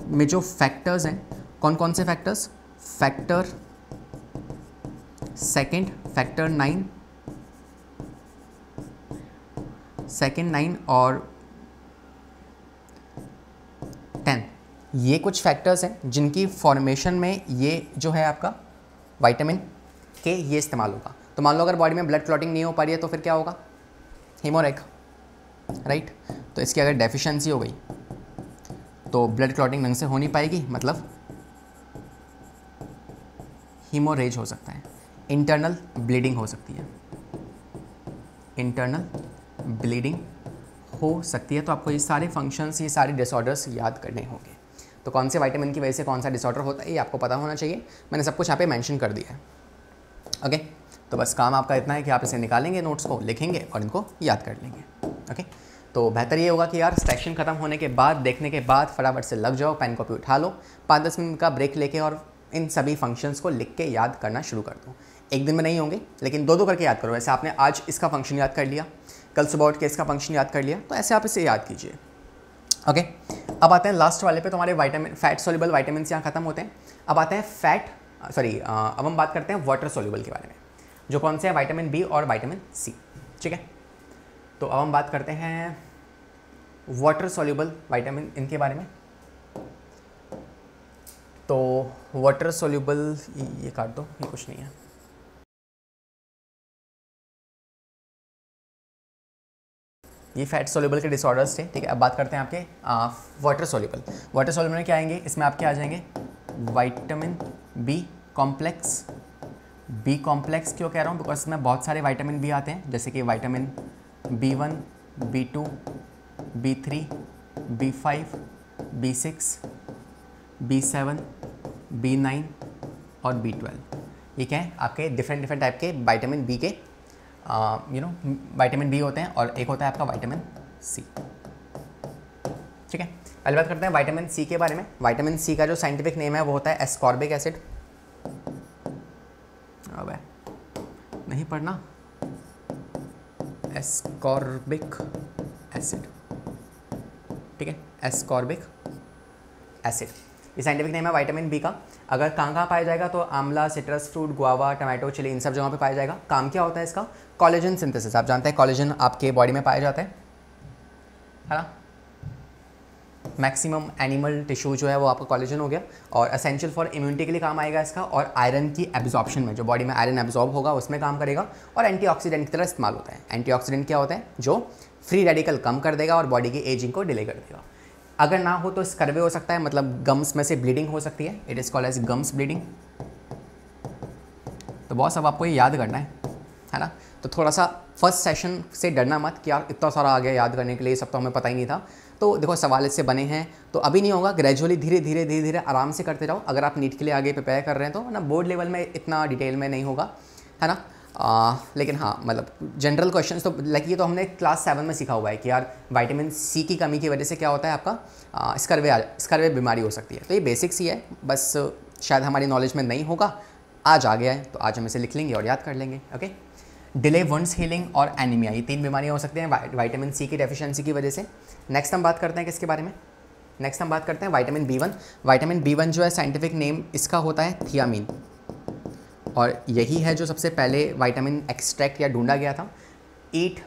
में जो फैक्टर्स हैं, कौन कौन से factors, factor second, factor 9, second 9 और 10, ये कुछ फैक्टर्स हैं जिनकी फॉर्मेशन में ये जो है आपका विटामिन के ये इस्तेमाल होगा। तो मान लो अगर बॉडी में ब्लड क्लॉटिंग नहीं हो पा रही है तो फिर क्या होगा, हीमोरेग, राइट। तो इसकी अगर डेफिशिएंसी हो गई तो ब्लड क्लॉटिंग ढंग से हो नहीं पाएगी, मतलब हीमोरेज हो सकता है, इंटरनल ब्लीडिंग हो सकती है, इंटरनल ब्लीडिंग हो सकती है। तो आपको ये सारे फंक्शंस, ये सारे डिसऑर्डर्स याद करने होंगे। तो कौन से विटामिन की वजह से कौन सा डिसऑर्डर होता है ये आपको पता होना चाहिए। मैंने सब कुछ यहाँ पे मेंशन कर दिया है। ओके, तो बस काम आपका इतना है कि आप इसे निकालेंगे, नोट्स को लिखेंगे और इनको याद कर लेंगे। ओके, तो बेहतर ये होगा कि यार सेक्शन ख़त्म होने के बाद, देखने के बाद फटाफट से लग जाओ, पेन कॉपी उठा लो, 5-10 मिनट का ब्रेक लेके और इन सभी फंक्शंस को लिख के याद करना शुरू कर दो। एक दिन में नहीं होंगे, लेकिन 2-2 करके याद करो। वैसे आपने आज इसका फंक्शन याद कर लिया, कल सुबह उठ के इसका फंक्शन याद कर लिया, तो ऐसे आप इसे याद कीजिए। ओके, अब आते हैं लास्ट वाले पे। तो हमारे विटामिन, फैट सोल्यूबल विटामिन यहाँ खत्म होते हैं। अब आते हैं अब हम बात करते हैं वाटर सोल्यूबल के बारे में, जो कौन से हैं, विटामिन बी और विटामिन सी। ठीक है, तो अब हम बात करते हैं वाटर सोल्यूबल विटामिन इनके बारे में। तो वाटर सोल्यूबल, ये काट दो, ये कुछ नहीं है। ये फैट सोल्यूबल के डिसऑर्डर्स थे। ठीक है, अब बात करते हैं आपके वाटर सोल्यूबल। वाटर सोल्यूबल में क्या आएंगे, इसमें आपके आ जाएंगे vitamin B complex. B complex क्यों कह रहा हूँ, बिकॉज इसमें बहुत सारे विटामिन बी आते हैं, जैसे कि vitamin B1, B2, B3, B5, B6, B7, B9 और B12। ये क्या है, आपके डिफरेंट टाइप के विटामिन बी के विटामिन बी होते हैं, और एक होता है आपका विटामिन सी। ठीक है, पहले बात करते हैं विटामिन सी के बारे में। विटामिन सी का जो साइंटिफिक नेम है वो होता है एस्कॉर्बिक एसिड। अब नहीं पढ़ना, एस्कॉर्बिक एसिड। ठीक है, एस्कॉर्बिक एसिड, ये साइंटिफिक नेम है विटामिन बी का। अगर कहाँ पाया जाएगा, तो आंवला, citrus fruit, guava, tomato, chilli, इन सब जगहों पे पाया जाएगा। काम क्या होता है इसका, कोलेजन सिंथेसिस। आप जानते हैं कोलेजन आपके बॉडी में पाया जाता है ना। मैक्सिमम एनिमल टिश्यू जो है वो आपका कोलेजन हो गया, और एसेंशियल फॉर इम्यूनिटी के लिए काम आएगा इसका, और आयरन की एब्जॉर्प्शन में, जो बॉडी में आयरन एब्जॉर्ब होगा उसमें काम करेगा, और एंटीऑक्सीडेंट की तरह इस्तेमाल होता है। एंटीऑक्सीडेंट क्या होता है, जो फ्री रेडिकल कम कर देगा और बॉडी की एजिंग को डिले कर देगा। अगर ना हो तो स्कर्वे हो सकता है, मतलब गम्स में से ब्लीडिंग हो सकती है, it is called as gums bleeding. तो बॉस अब आपको ये याद करना है ना। तो थोड़ा सा फर्स्ट सेशन से डरना मत कि यार इतना सारा आ गया याद करने के लिए, सब तो हमें पता ही नहीं था। तो देखो सवाल इससे बने हैं, तो अभी नहीं होगा, ग्रेजुअली धीरे धीरे आराम से करते जाओ। अगर आप नीट के लिए आगे प्रिपेयर कर रहे हैं तो ना, बोर्ड लेवल में इतना डिटेल में नहीं होगा, है ना। लेकिन हाँ, मतलब जनरल क्वेश्चंस तो लाइक ये तो हमने क्लास 7 में सीखा हुआ है कि यार विटामिन सी की कमी की वजह से क्या होता है आपका, स्कर्वे बीमारी हो सकती है। तो ये बेसिक्स ही है, बस शायद हमारी नॉलेज में नहीं होगा, आज आ गया है तो आज हम इसे लिख लेंगे और याद कर लेंगे। ओके, डिले वुंड्स हीलिंग और एनीमिया, ये 3 बीमारियाँ हो सकती हैं विटामिन सी की डेफिशिएंसी की वजह से। नेक्स्ट हम बात करते हैं किसके बारे में, नेक्स्ट हम बात करते हैं विटामिन B1। विटामिन B1 जो है साइंटिफिक नेम इसका होता है थियामीन, और यही है जो सबसे पहले विटामिन एक्सट्रैक्ट या ढूंढा गया था। Eat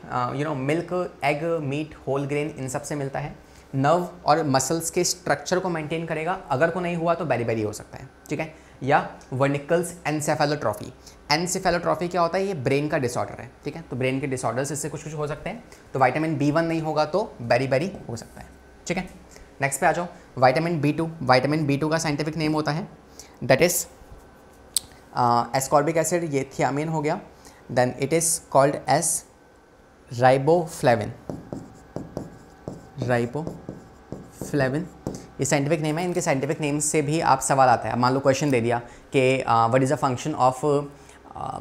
milk, egg, meat, whole grain, इन सब से मिलता है। नर्व और मसल्स के स्ट्रक्चर को मेंटेन करेगा, अगर को नहीं हुआ तो बेरी हो सकता है। ठीक है, या वर्निकल्स एनसेफेलोट्रॉफी। एनसेफेलोट्रॉफी क्या होता है, ये ब्रेन का डिसऑर्डर है। ठीक है, तो ब्रेन के डिसऑर्डर्स इससे कुछ हो सकते हैं। तो विटामिन B1 नहीं होगा तो बेरी हो सकता है। ठीक है, नेक्स्ट पे आ जाओ, विटामिन B2। विटामिन B2 का साइंटिफिक नेम होता है, दैट इज एस्कॉर्बिक एसिड, ये थियामीन हो गया। Then it is called as riboflavin. Riboflavin ये साइंटिफिक नेम है। इनके साइंटिफिक नेम से भी आप सवाल आता है। मान लो क्वेश्चन दे दिया कि what is the function of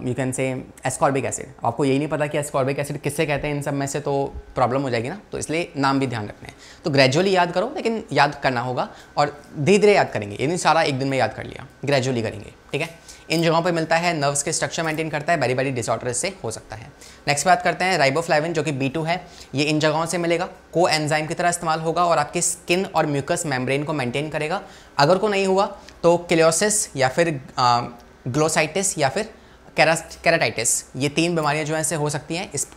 you can से एस्कॉर्बिक एसिड, आपको यही नहीं पता कि एस्कॉर्बिक एसिड किससे कहते हैं इन सब में से, तो प्रॉब्लम हो जाएगी ना। तो इसलिए नाम भी ध्यान रखना है। तो ग्रेजुअली याद करो, लेकिन याद करना होगा और धीरे धीरे याद करेंगे, ये नहीं सारा एक दिन में याद कर लिया, ग्रेजुअली करेंगे। ठीक है, इन जगहों पे मिलता है, नर्व्स के स्ट्रक्चर मेंटेन करता है, बेरी डिसऑर्डर से हो सकता है। नेक्स्ट बात करते हैं राइबोफ्लेविन, जो कि B2 है। ये इन जगहों से मिलेगा, को एंजाइम की तरह इस्तेमाल होगा और आपके स्किन और म्यूकस मेम्ब्रेन को मेंटेन करेगा। अगर को नहीं हुआ तो किलोसिस या फिर ग्लोसाइटिस या फिर केराटाइटिस, ये 3 बीमारियां जो हैं से हो सकती हैं। इस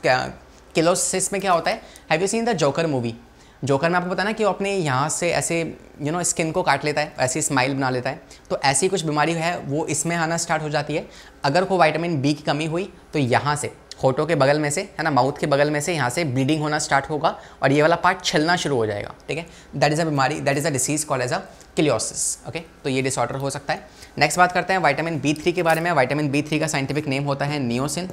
किलोसिस में क्या होता है, have you seen the joker movie? Joker में आपको पता है ना कि वो अपने यहाँ से ऐसे स्किन को काट लेता है, ऐसी स्माइल बना लेता है। तो ऐसी कुछ बीमारी है वो इसमें आना स्टार्ट हो जाती है। अगर कोई विटामिन बी की कमी हुई तो यहाँ से होठों के बगल में से, है ना, माउथ के बगल में से यहाँ से ब्लीडिंग होना स्टार्ट होगा और ये वाला पार्ट छिलना शुरू हो जाएगा। ठीक है, दैट इज़ अ बीमारी, that is a disease called as a cheilosis. Okay, तो ये डिसऑर्डर हो सकता है। नेक्स्ट बात करते हैं विटामिन B3 के बारे में। विटामिन B3 का साइंटिफिक नेम होता है नियोसिन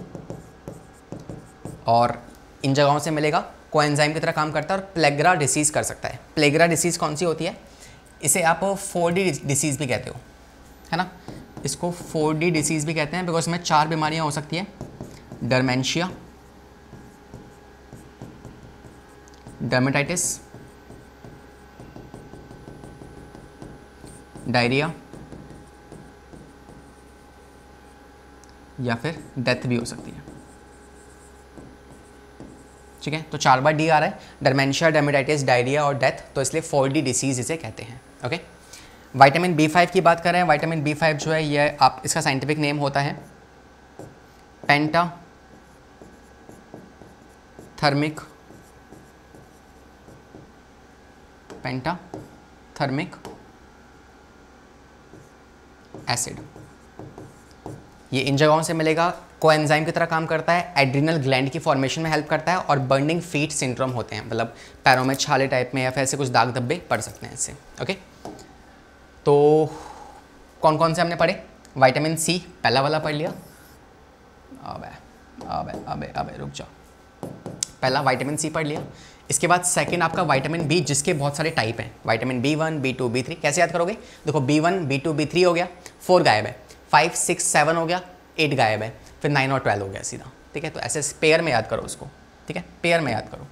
और इन जगहों से मिलेगा, कोएंजाइम की तरह काम करता है और प्लेग्रा डिसीज कर सकता है। प्लेग्रा डिसीज कौन सी होती है? इसे आप 4D डिसीज भी कहते हो, है ना, इसको 4D डिसीज भी कहते हैं बिकॉज इसमें 4 बीमारियां हो सकती है। डरमेंशिया, डर्मेटाइटिस, डायरिया या फिर डेथ भी हो सकती है। ठीक है, तो 4 बार डी आ रहा है, डरमेंशिया, डर्मेटाइटिस, डायरिया और डेथ, तो इसलिए 4D डिसीज इसे कहते हैं। ओके, विटामिन B5 की बात करें, विटामिन B5 जो है ये आप, इसका साइंटिफिक नेम होता है पेंटाथर्मिक एसिड। ये इन जगहों से मिलेगा, कोएंजाइम की तरह काम करता है, एड्रिनल ग्लैंड की फॉर्मेशन में हेल्प करता है और बर्निंग फीट सिंड्रोम होते हैं, मतलब पैरों में छाले टाइप में या फिर ऐसे कुछ दाग धब्बे पड़ सकते हैं इससे। ओके, तो कौन कौन से हमने पढ़े? विटामिन C पहला वाला पढ़ लिया। अबे रुक जाओ, पहला विटामिन C पढ़ लिया। इसके बाद सेकंड आपका विटामिन B, जिसके बहुत सारे टाइप हैं, विटामिन B1, B2, B3। कैसे याद करोगे? देखो B1, B2, B3 हो गया, 4 गायब है, 5, 6, 7 हो गया, 8 गायब है, फिर 9 और 12 हो गया सीधा। ठीक है, तो ऐसे पेयर में याद करो उसको। ठीक है, पेयर में याद करो।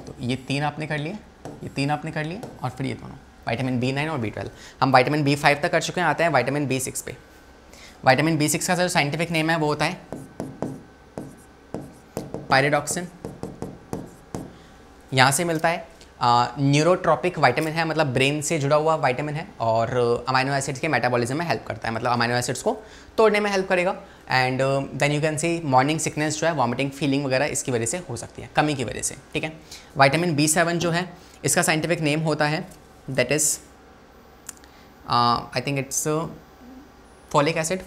तो ये 3 आपने कर लिए, ये 3 आपने कर लिए और फिर ये दोनों विटामिन B9 और B12। हम विटामिन B5 तक कर चुके हैं, आते हैं विटामिन B6 पे। विटामिन B6 का जो साइंटिफिक नेम है वो होता है पायरिडॉक्सिन। यहाँ से मिलता है, न्यूरोट्रॉपिक विटामिन है, मतलब ब्रेन से जुड़ा हुआ विटामिन है और अमाइनो एसिड्स के मेटाबॉलिज्म में हेल्प करता है, मतलब अमाइनो एसिड्स को तोड़ने में हेल्प करेगा। And then you can see morning sickness जो है, वॉमिटिंग फीलिंग वगैरह इसकी वजह से हो सकती है, कमी की वजह से। ठीक है, विटामिन B7 जो है इसका साइंटिफिक नेम होता है, that is I think it's folic acid.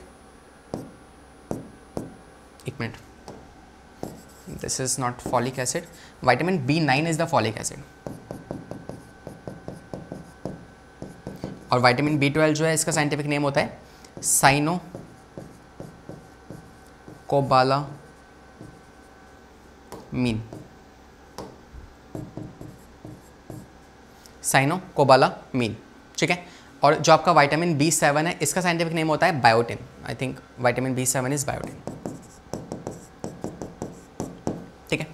एक minute, this is not folic acid, vitamin B9 is the folic acid. और विटामिन B12 जो है इसका साइंटिफिक नेम होता है साइनोकोबालामीन। साइनोकोबालामीन, ठीक है। और जो आपका विटामिन B7 है इसका साइंटिफिक नेम होता है biotin. I think vitamin B7 is biotin. ठीक है,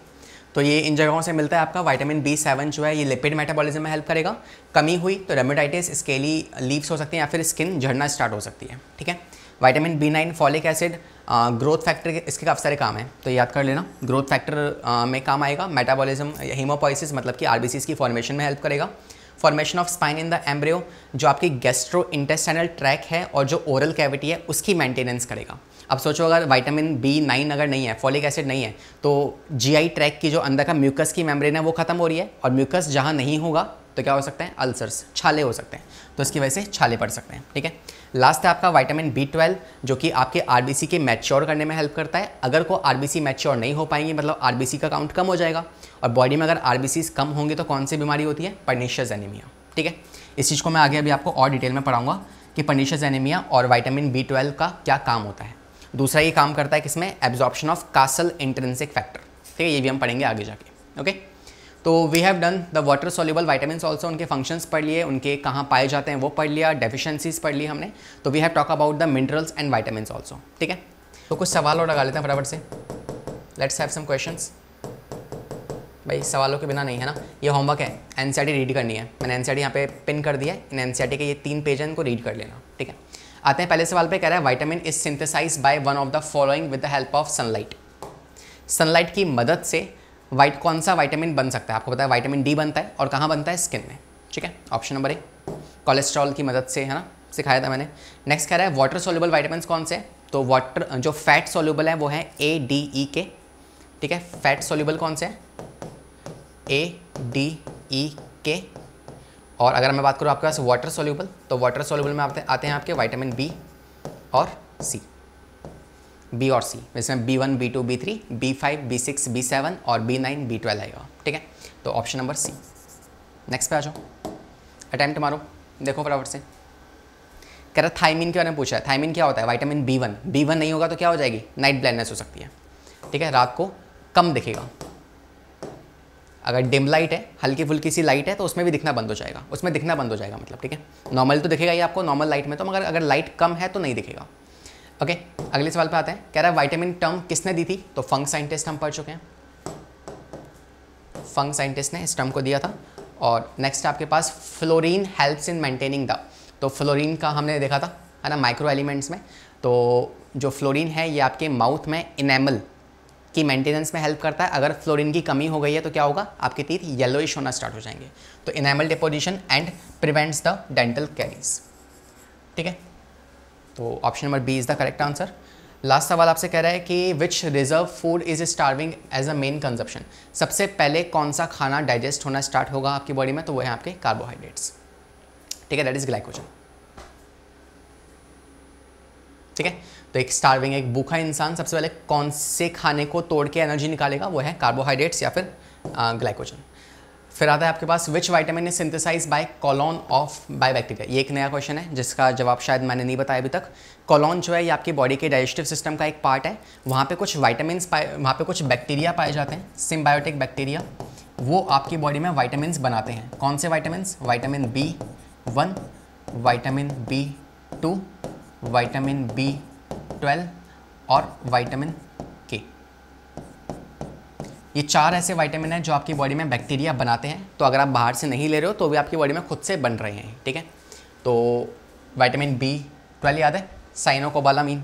तो ये इन जगहों से मिलता है आपका। विटामिन B7 जो है ये लिपिड मेटाबॉलिज्म में हेल्प करेगा। कमी हुई तो रेमेटाइटिस, स्केली लीव्स हो सकती हैं या फिर स्किन झड़ना स्टार्ट हो सकती है। ठीक है, vitamin B9 folic acid, growth factor, इसके काफ़ी सारे काम हैं तो याद कर लेना। ग्रोथ फैक्टर में काम आएगा, मेटाबॉलिज्म, हीमोपोइसिस मतलब कि RBCs की फॉर्मेशन में हेल्प करेगा। Formation of spine in the embryo, जो आपकी गैस्ट्रो इंटेस्टाइनल ट्रैक है और जो ओरल कैविटी है उसकी मेंटेनेंस करेगा। अब सोचो अगर विटामिन B9 अगर नहीं है, फॉलिक एसिड नहीं है, तो GI ट्रैक की जो अंदर का म्यूकस की मेम्ब्रेन है वो खत्म हो रही है और म्यूकस जहाँ नहीं होगा तो क्या हो सकता है, अल्सर्स, छाले हो सकते हैं, तो इसकी वजह से छाले पड़ सकते हैं। ठीक है, लास्ट है आपका विटामिन B12 जो कि आपके RBC के मैच्योर करने में हेल्प करता है। अगर को RBC मैच्योर नहीं हो पाएंगे मतलब RBC का काउंट कम हो जाएगा और बॉडी में अगर RBCs कम होंगे तो कौन सी बीमारी होती है, पर्निशियस एनीमिया। ठीक है, इस चीज़ को मैं आगे अभी आपको और डिटेल में पढ़ाऊंगा कि पर्निशियस एनीमिया और विटामिन B12 का क्या काम होता है। दूसरा ये काम करता है किसमें, absorption of castle intrinsic factor. ठीक है, ये भी हम पढ़ेंगे आगे जाके। ओके, तो we have done the water soluble vitamin also, उनके फंक्शंस पढ़ लिए, उनके कहाँ पाए जाते हैं वो पढ़ लिया, डेफिशिएंसीज पढ़ ली हमने। तो we have talk about the minerals and vitamin also. ठीक है, तो कुछ सवाल और लगा लेते हैं फटाफट से। Let's have some questions. भाई सवालों के बिना नहीं है ना, ये होमवर्क है, NCERT रीड करनी है। मैंने NCERT यहाँ पे पिन कर दिया है, इन NCERT के ये 3 पेज हैं, इनको रीड कर लेना। ठीक है, आते हैं पहले सवाल पे। कह रहा है vitamin is synthesized by one of the following with the help of sunlight. Sunlight की मदद से कौन सा विटामिन बन सकता है? आपको पता है विटामिन D बनता है और कहाँ बनता है, स्किन में। ठीक है, ऑप्शन नंबर ए, कोलेस्ट्रॉल की मदद से, है ना, सिखाया था मैंने। नेक्स्ट कह रहा है वाटर सोल्यूबल विटामिन कौन से? तो वाटर जो फैट सोल्यूबल है वो है A, D, E, K। ठीक है, फैट सोल्यूबल कौन से हैं? ADEK। और अगर मैं बात करूँ आपके पास वाटर सोल्यूबल, तो वाटर सोल्यूबल में आते हैं आपके विटामिन B और C, B और C, इसमें B1, B2, B3, B5, B6, B7 और B9, B12 आएगा। ठीक है, तो ऑप्शन नंबर C। नेक्स्ट पे आ जाओ, अटेम्प्ट मारो, देखो फटाफट से। कह रहा थायमिन के बारे में पूछा है। थायमिन क्या होता है? विटामिन B1 नहीं होगा तो क्या हो जाएगी? नाइट ब्लाइंडनेस हो सकती है। ठीक है, रात को कम दिखेगा। अगर डिम लाइट है, हल्की फुल्की सी लाइट है, तो उसमें भी दिखना बंद हो जाएगा, उसमें दिखना बंद हो जाएगा मतलब। ठीक है, नॉर्मल तो दिखेगा ही आपको नॉर्मल लाइट में तो, मगर अगर लाइट कम है तो नहीं दिखेगा। ओके, अगले सवाल पे आते हैं। कह रहा है विटामिन टर्म किसने दी थी? तो फंक साइंटिस्ट हम पढ़ चुके हैं, फंक साइंटिस्ट ने इस टर्म को दिया था। और नेक्स्ट आपके पास fluorine helps in maintaining the, तो फ्लोरीन का हमने देखा था है ना माइक्रो एलिमेंट्स में। तो जो फ्लोरीन है ये आपके माउथ में इनेमल की मेंटेनेंस में हेल्प करता है। अगर फ्लोरीन की कमी हो गई है तो क्या होगा? आपके टीथ येलोइश होना स्टार्ट हो जाएंगे। तो enamel deposition and prevents the dental caries. ठीक है, तो option number B is the correct answer. Last सवाल आपसे कह रहा है कि which reserve food is starving as a main consumption. सबसे पहले कौन सा खाना डाइजेस्ट होना स्टार्ट होगा आपकी बॉडी में? तो वो है आपके कार्बोहाइड्रेट्स। ठीक है, दैट इज ग्लाइकोजन। ठीक है, तो एक स्टार्विंग, एक भूखा इंसान सबसे पहले कौन से खाने को तोड़ के एनर्जी निकालेगा? वो है कार्बोहाइड्रेट्स या फिर ग्लाइकोजन। फिर आता है आपके पास which vitamin is synthesise by colon of by bacteria. ये एक नया क्वेश्चन है जिसका जवाब शायद मैंने नहीं बताया अभी तक। कॉलोन जो है ये आपकी बॉडी के डाइजेस्टिव सिस्टम का एक पार्ट है। वहाँ पे कुछ विटामिन वहाँ पे कुछ बैक्टीरिया पाए जाते हैं, सिम्बायोटिक बैक्टीरिया, वो आपकी बॉडी में विटामिन बनाते हैं। कौन से vitamin? Vitamin B1, vitamin B2, vitamin B12 और विटामिन K। ये 4 ऐसे विटामिन हैं जो आपकी बॉडी में बैक्टीरिया बनाते हैं। तो अगर आप बाहर से नहीं ले रहे हो तो भी आपकी बॉडी में खुद से बन रहे हैं। ठीक है, तो विटामिन B12 याद है, साइनोकोबालामीन।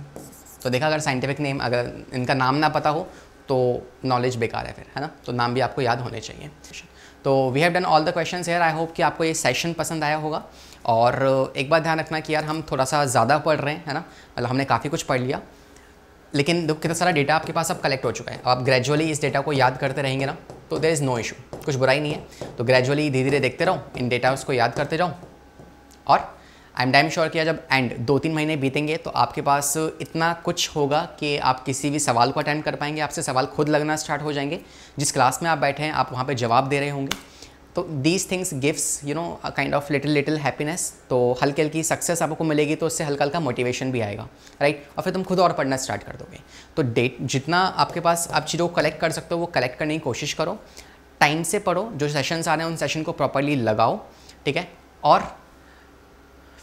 तो देखा, अगर साइंटिफिक नेम, अगर इनका नाम ना पता हो तो नॉलेज बेकार है फिर, है ना। तो नाम भी आपको याद होने चाहिए। तो we have done all the questions here. I hope कि आपको ये सेशन पसंद आया होगा। और एक बात ध्यान रखना कि यार हम थोड़ा सा ज़्यादा पढ़ रहे हैं, है ना, मतलब हमने काफ़ी कुछ पढ़ लिया, लेकिन कितना सारा डेटा आपके पास अब कलेक्ट हो चुका है। आप ग्रेजुअली इस डेटा को याद करते रहेंगे ना, तो देयर इज़ नो इशू, कुछ बुराई नहीं है। तो ग्रेजुअली धीरे धीरे देखते रहो, इन डेटा उसको याद करते जाओ। और आई एम डैम श्योर कि जब एंड 2-3 महीने बीतेंगे तो आपके पास इतना कुछ होगा कि आप किसी भी सवाल को अटेम्प्ट कर पाएंगे। आपसे सवाल खुद लगना स्टार्ट हो जाएंगे। जिस क्लास में आप बैठे हैं आप वहाँ पे जवाब दे रहे होंगे। तो these things gives you know a kind of little happiness. तो हल्की हल्की सक्सेस आपको मिलेगी तो उससे हल्का हल्का मोटिवेशन भी आएगा, राइट। और फिर तुम खुद और पढ़ना स्टार्ट कर दोगे। तो जितना आपके पास आप चीज़ों को कलेक्ट कर सकते हो वो कलेक्ट करने की कोशिश करो। टाइम से पढ़ो, जो सेशंस आ रहे हैं उन सेशन को प्रॉपरली लगाओ। ठीक है, और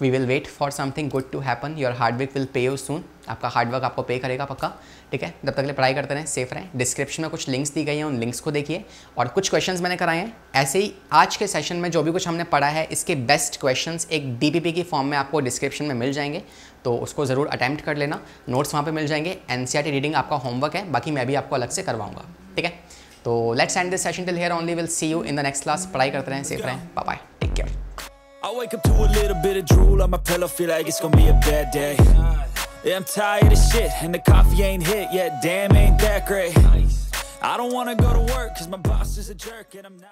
we will wait for something good to happen. Your hard work will pay you soon. आपका हार्डवर्क आपको पे करेगा पक्का। ठीक है, जब तक ले पढ़ाई करते रहें, सेफ रहें। डिस्क्रिप्शन में कुछ लिंक्स दी गई हैं, उन लिंक्स को देखिए। और कुछ क्वेश्चंस मैंने कराए हैं ऐसे ही। आज के सेशन में जो भी कुछ हमने पढ़ा है इसके बेस्ट क्वेश्चंस एक DPP की फॉर्म में आपको डिस्क्रिप्शन में मिल जाएंगे, तो उसको ज़रूर अटैम्प्ट कर लेना। नोट्स वहाँ पर मिल जाएंगे। NCERT रीडिंग आपका होमवर्क है, बाकी मैं भी आपको अलग से करवाऊँगा। ठीक है, तो let's end this session till here only. Will see you in the next class. पढ़ाई करते रहें, सेफ रहें। Bye bye, take care. I wake up to a little bit of drool on my pillow, feel like it's gonna be a bad day. Yeah, I'm tired of shit, and the coffee ain't hit yet, damn ain't that great. I don't wanna go to work, cause my boss is a jerk, and I'm not